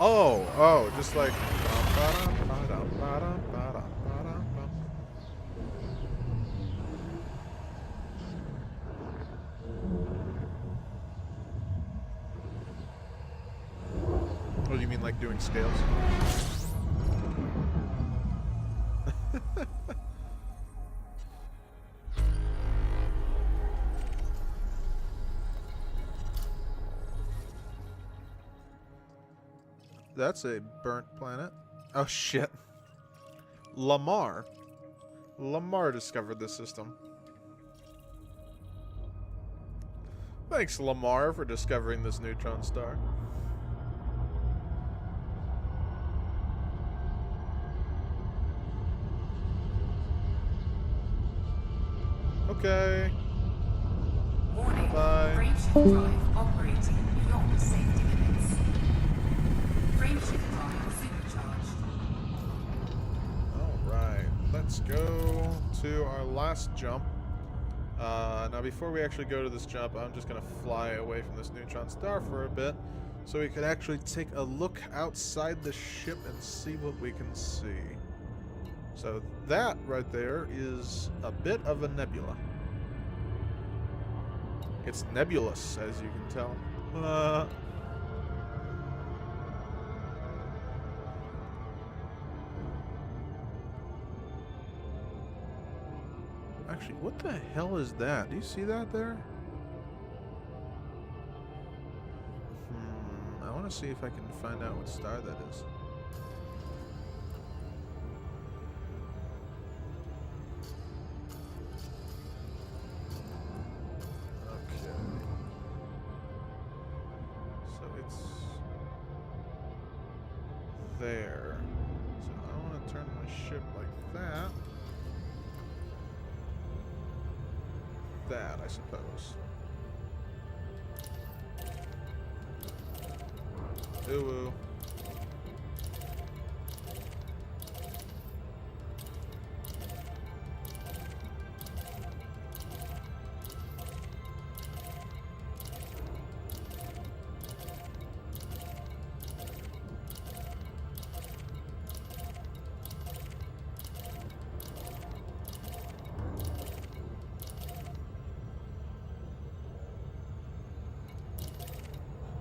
Oh, just like. Oh, you mean like doing scales? That's a burnt planet. Oh shit. Lamar discovered this system. Thanks, Lamar, for discovering this neutron star. Okay. Warning. Bye. Frameshift drive operating beyond safety limits. Frameshift drive supercharged. Alright, let's go to our last jump. Now before we actually go to this jump, I'm just going to fly away from this neutron star for a bit so we can actually take a look outside the ship and see what we can see. So that right there is a bit of a nebula. It's nebulous, as you can tell. Actually, what the hell is that? Do you see that there? I want to see if I can find out what star that is. Okay. So it's there. So I want to turn my ship like that. That, I suppose. Ooh.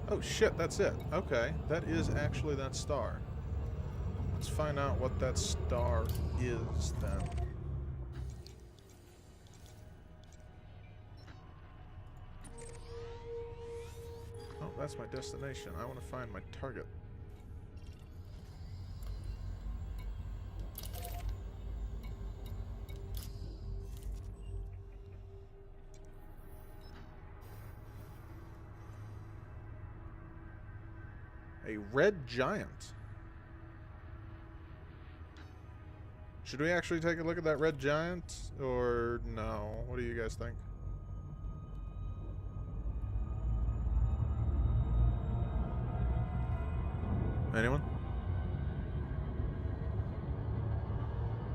Oh shit, that's it. Okay, that is actually that star. Let's find out what that star is then. Oh, that's my destination. I want to find my target. A red giant. Should we actually take a look at that red giant? Or no? What do you guys think? Anyone?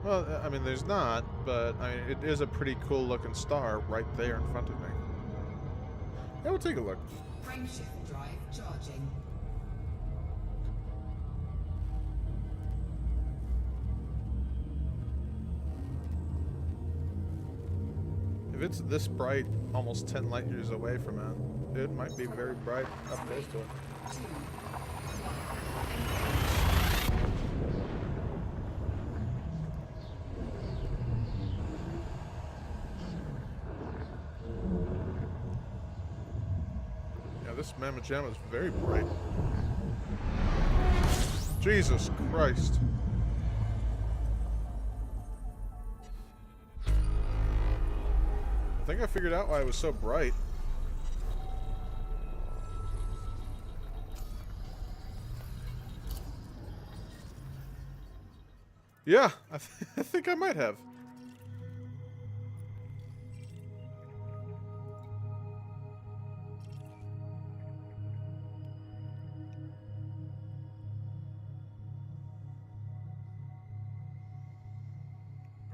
Well, I mean, there's not, but I mean, it is a pretty cool looking star right there in front of me. Yeah, we'll take a look. Frameshift drive charging. If it's this bright, almost 10 light years away from it, it might be very bright up close to it. 2, mamma jamma is very bright. Jesus Christ. I think I figured out why it was so bright. Yeah, I think I might have.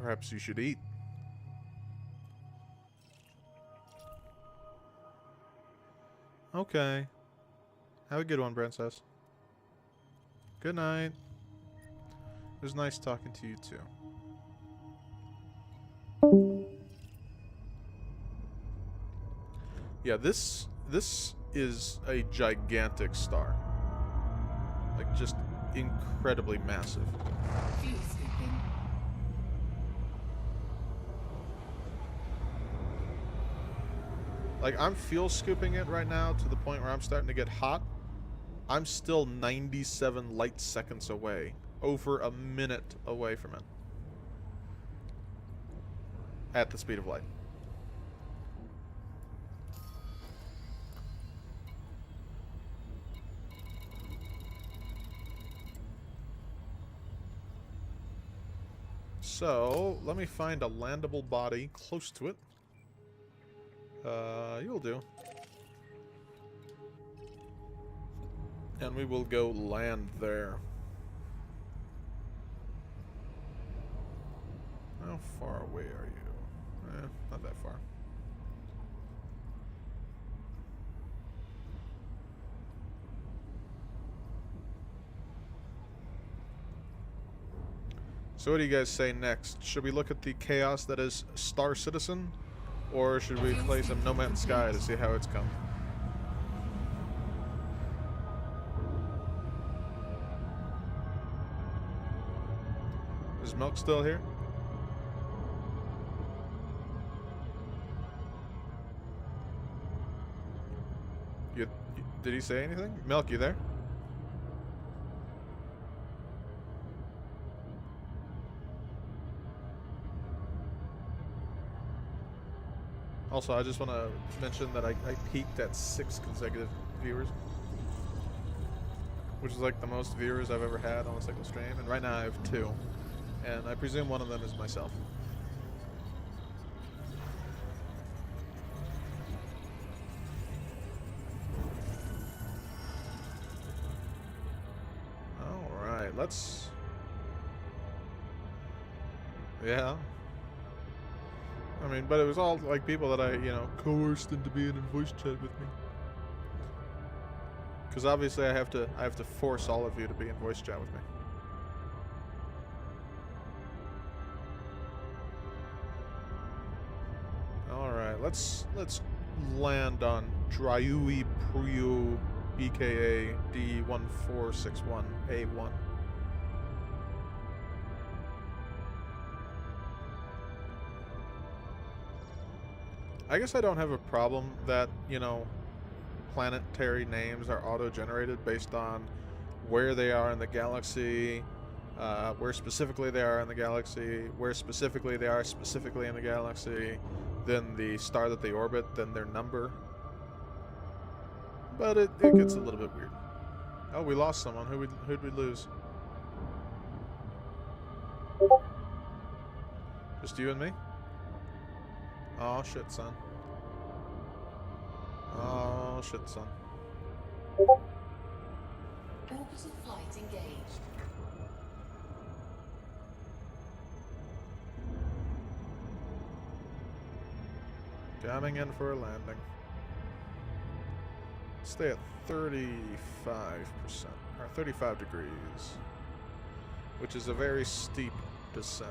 Perhaps you should eat. Okay. Have a good one, Princess. Good night. It was nice talking to you too. Yeah, this is a gigantic star. Like, just incredibly massive. Fuel scooping. Like, I'm fuel scooping it right now to the point where I'm starting to get hot. I'm still 97 light seconds away. Over a minute away from it. At the speed of light. So, let me find a landable body close to it. You'll do. And we will go land there. How far away are you? Not that far. So what do you guys say next? Should we look at the chaos that is Star Citizen? Or should we play some No Man's Sky to see how it's come? Is Milk still here? Did he say anything? Milk, you there? Also, I just want to mention that I peaked at 6 consecutive viewers. Which is like the most viewers I've ever had on a single stream. And right now I have 2. And I presume one of them is myself. Alright, let's... Yeah. I mean, but it was all like people that I, you know, coerced into being in voice chat with me. Because obviously I have to force all of you to be in voice chat with me. All right, let's land on Dryui Priyu, BKA D1461A1. I guess I don't have a problem that, you know, planetary names are auto-generated based on where they are in the galaxy, where specifically they are in the galaxy, where specifically they are specifically in the galaxy, then the star that they orbit, then their number. But it gets a little bit weird. Oh, we lost someone. Who'd we lose? Just you and me? Oh shit, son. Oh shit, son. Orbital flight engaged. Coming in for a landing. Stay at 35%, or 35 degrees, which is a very steep descent.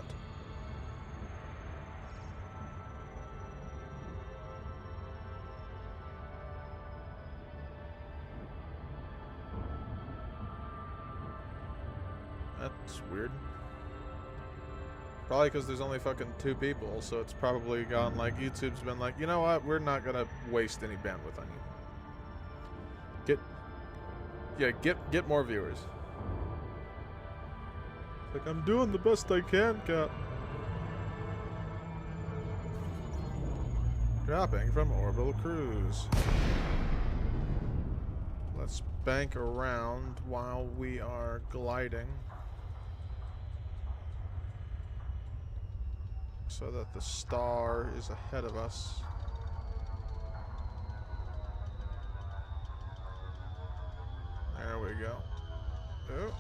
That's weird. Probably because there's only fucking 2 people, so it's probably gone like, YouTube's been like, you know what, we're not gonna waste any bandwidth on you. Yeah, get more viewers. It's like, I'm doing the best I can, Cap. Dropping from orbital cruise. Let's bank around while we are gliding, so that the star is ahead of us. There we go. Oh.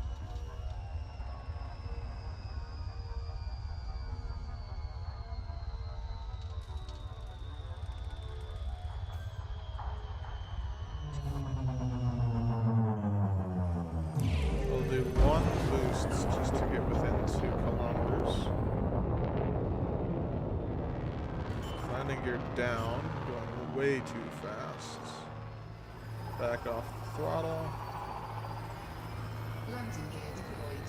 We'll do one boost just to get within 2 kilometers. Landing gear down, going way too fast. Back off the throttle. Landing gear deployed.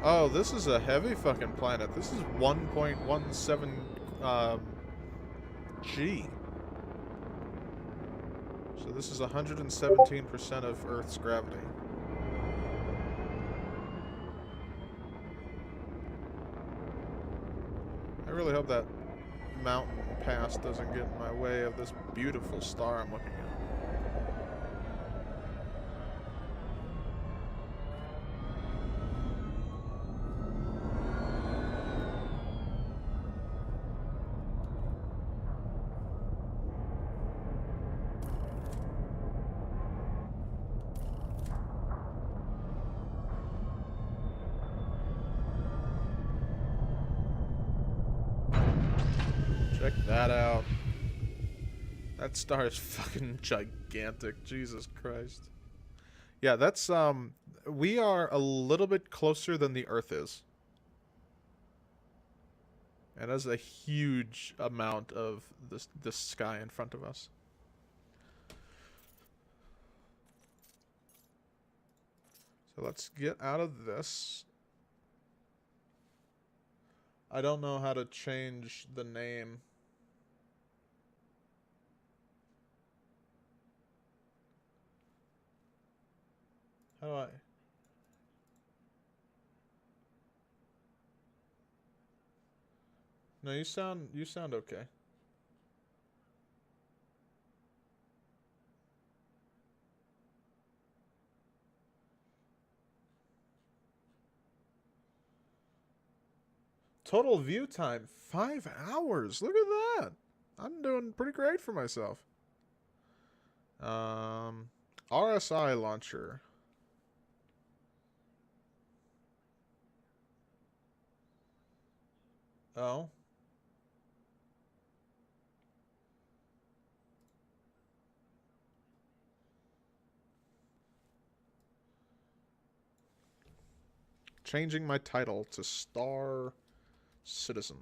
Oh, this is a heavy fucking planet. This is 1.17 G. So this is 117% of Earth's gravity. I really hope that mountain pass doesn't get in my way of this beautiful star I'm looking at. Check that out. That star is fucking gigantic. Jesus Christ. Yeah, that's, we are a little bit closer than the Earth is. And that's a huge amount of this sky in front of us. So let's get out of this. I don't know how to change the name. How do I? No, you sound okay. Total view time 5 hours. Look at that. I'm doing pretty great for myself. RSI launcher. Oh. Changing my title to Star Citizen.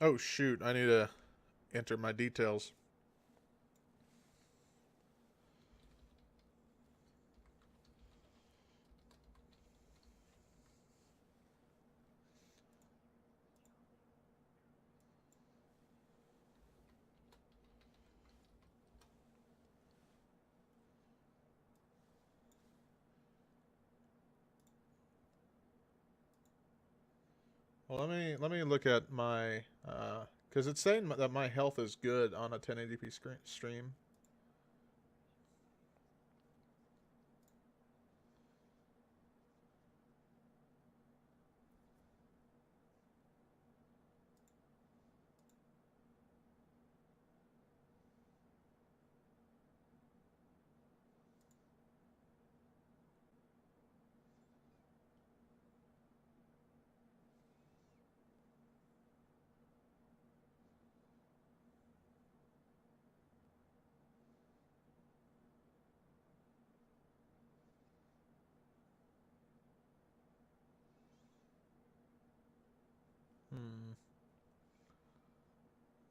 Oh shoot, I need to enter my details. Well, let me look at my because it's saying that my health is good on a 1080p stream.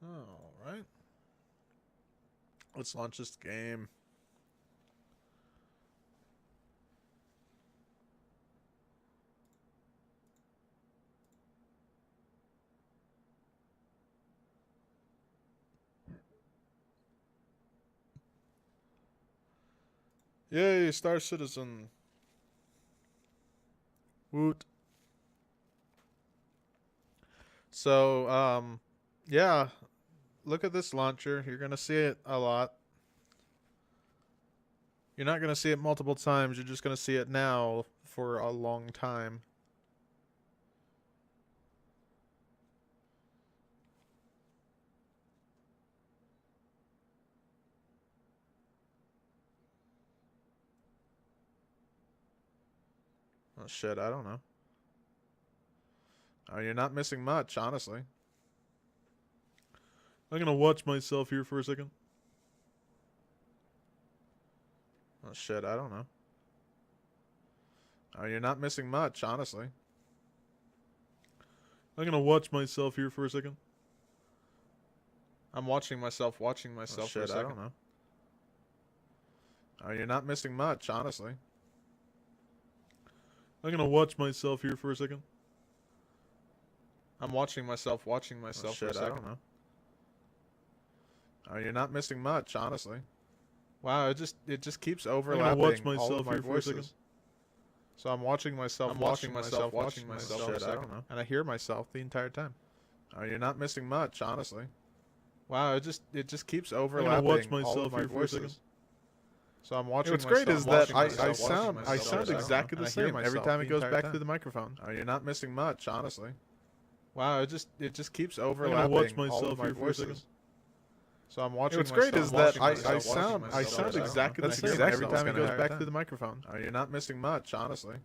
Alright. Let's launch this game. Yay, Star Citizen. Woot. So, yeah, look at this launcher. You're going to see it a lot. You're not going to see it multiple times. You're just going to see it now for a long time. Oh, shit, I don't know. Oh, you're not missing much, honestly. I'm going to watch myself here for a second. Oh, shit, I don't know. Oh, you're not missing much, honestly. I'm going to watch myself here for a second. I'm watching myself for a second. I don't know. Oh, you're not missing much, honestly. I'm going to watch myself here for a second. I'm watching myself for a second. I don't know. Oh, you're not missing much, honestly. Wow, it just keeps overlapping. I'm gonna watch all myself of my here for a second. voices. So I'm watching myself, watching myself. Shit, I don't know. And I hear myself the entire time. Oh, you're not missing much, honestly. Wow, it just keeps overlapping. watch all myself of my here for a second. voices. So I'm watching. What's great is that I sound exactly the same every time it goes back time. through the microphone. Oh, you're not missing much, honestly. Wow, it just keeps overlapping. watch all myself of my here for a second. voices. So I'm watching. What's great is that I sound exactly That's the same exactly every what I was time it gonna goes have back done. through the microphone. Oh, you're not missing much, honestly.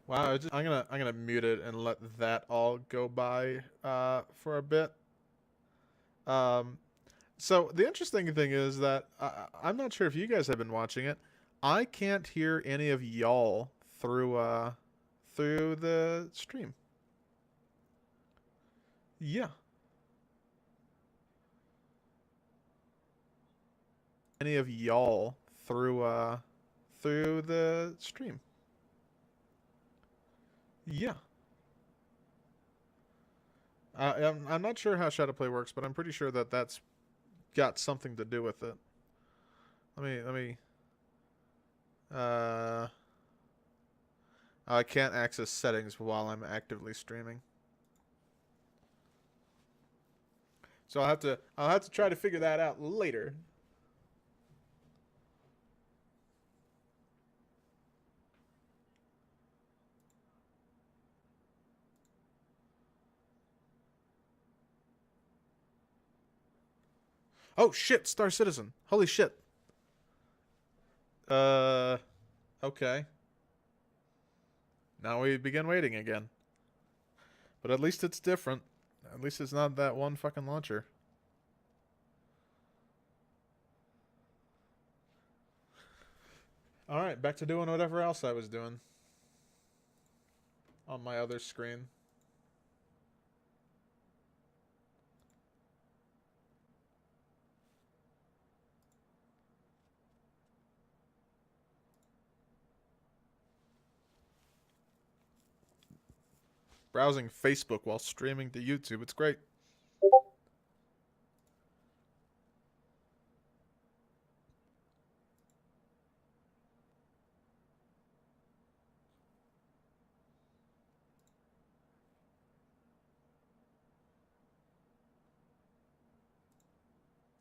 Wow, I'm gonna mute it and let that all go by for a bit. So the interesting thing is that I'm not sure if you guys have been watching it. I can't hear any of y'all through the stream. Yeah. Any of y'all through the stream. Yeah. I'm not sure how Shadowplay works, but I'm pretty sure that that's got something to do with it. Let me. I can't access settings while I'm actively streaming. So I'll have to try to figure that out later. Oh shit, Star Citizen. Holy shit. Okay. Now we begin waiting again. But at least it's different. At least it's not that one fucking launcher. Alright, back to doing whatever else I was doing. On my other screen. Browsing Facebook while streaming to YouTube. It's great.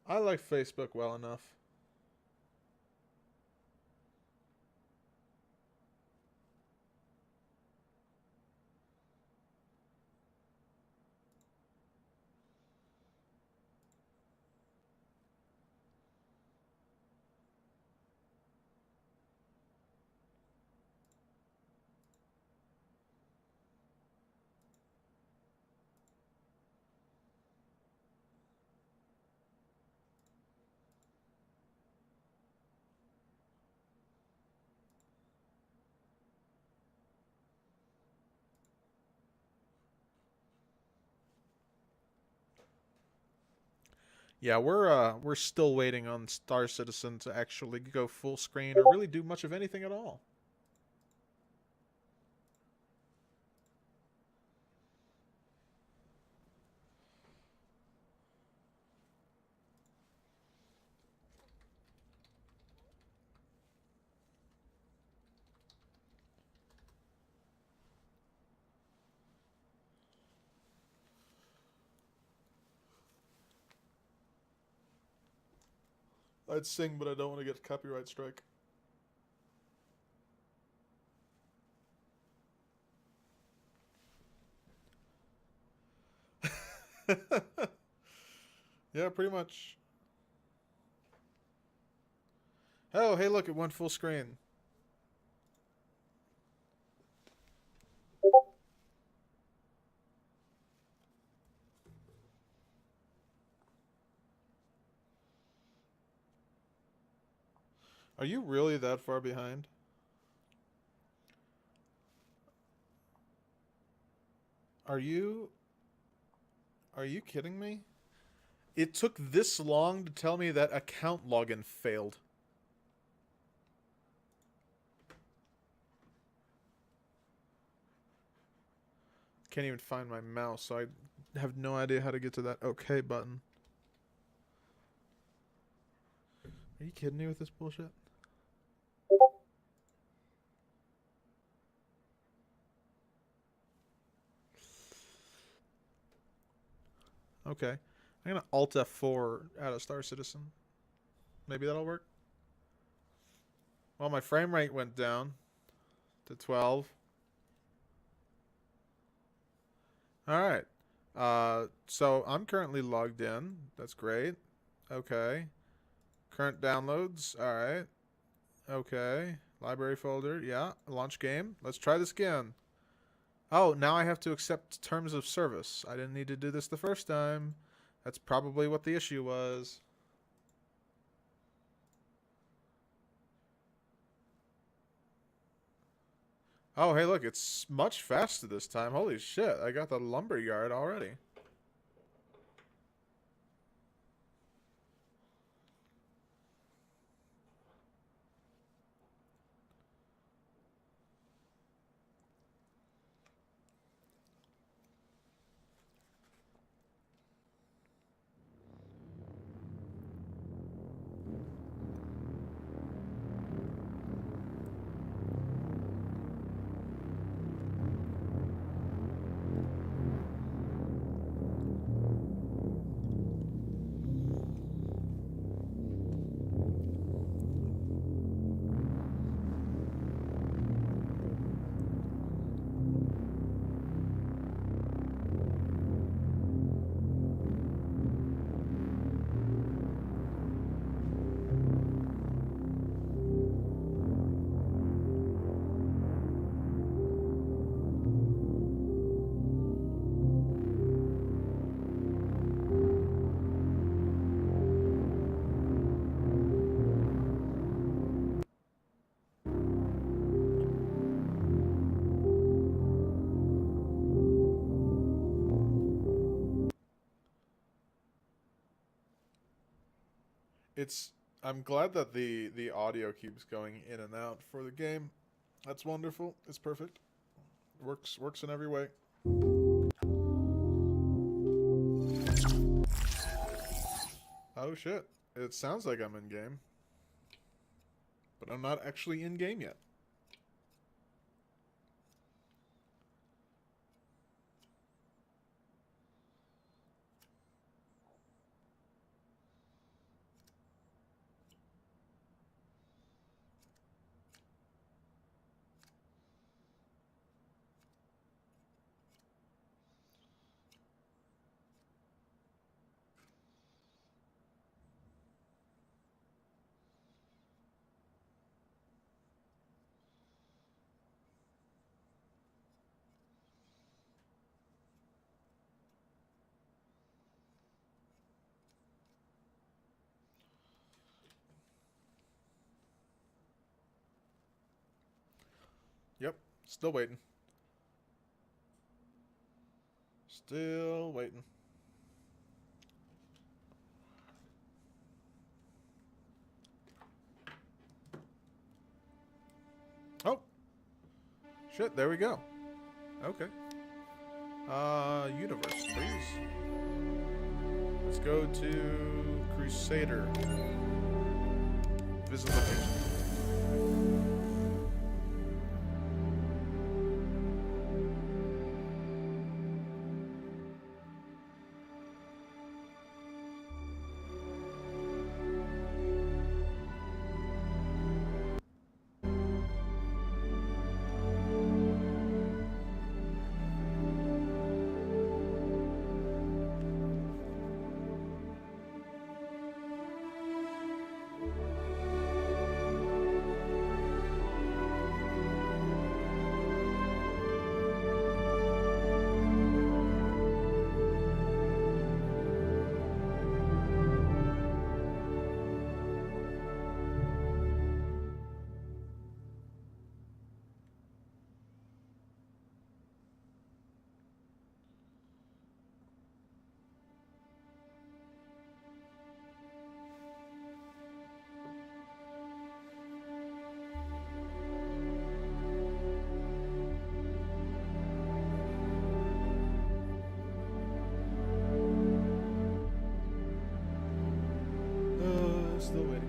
I like Facebook well enough. Yeah, we're still waiting on Star Citizen to actually go full screen or really do much of anything at all. I'd sing, but I don't want to get copyright strike. Yeah, pretty much. Oh, hey, look, it went full screen. Are you really that far behind? Are you kidding me? It took this long to tell me that account login failed. Can't even find my mouse, so I have no idea how to get to that OK button. Are you kidding me with this bullshit? Okay. I'm gonna Alt F4 out of Star Citizen. Maybe that'll work. Well, my frame rate went down to 12. Alright. So I'm currently logged in. That's great. Okay. Current downloads. Alright. Okay. Library folder. Yeah. Launch game. Let's try this again. Oh, now I have to accept terms of service. I didn't need to do this the first time. That's probably what the issue was. Oh, hey, look, it's much faster this time. Holy shit, I got the lumberyard already. It's I'm glad that the audio keeps going in and out for the game. That's wonderful. It's perfect. Works in every way. Oh shit. It sounds like I'm in game. But I'm not actually in game yet. Yep. Still waiting. Still waiting. Shit, there we go. Okay. Universe, please. Let's go to Crusader. Visit location. Still waiting.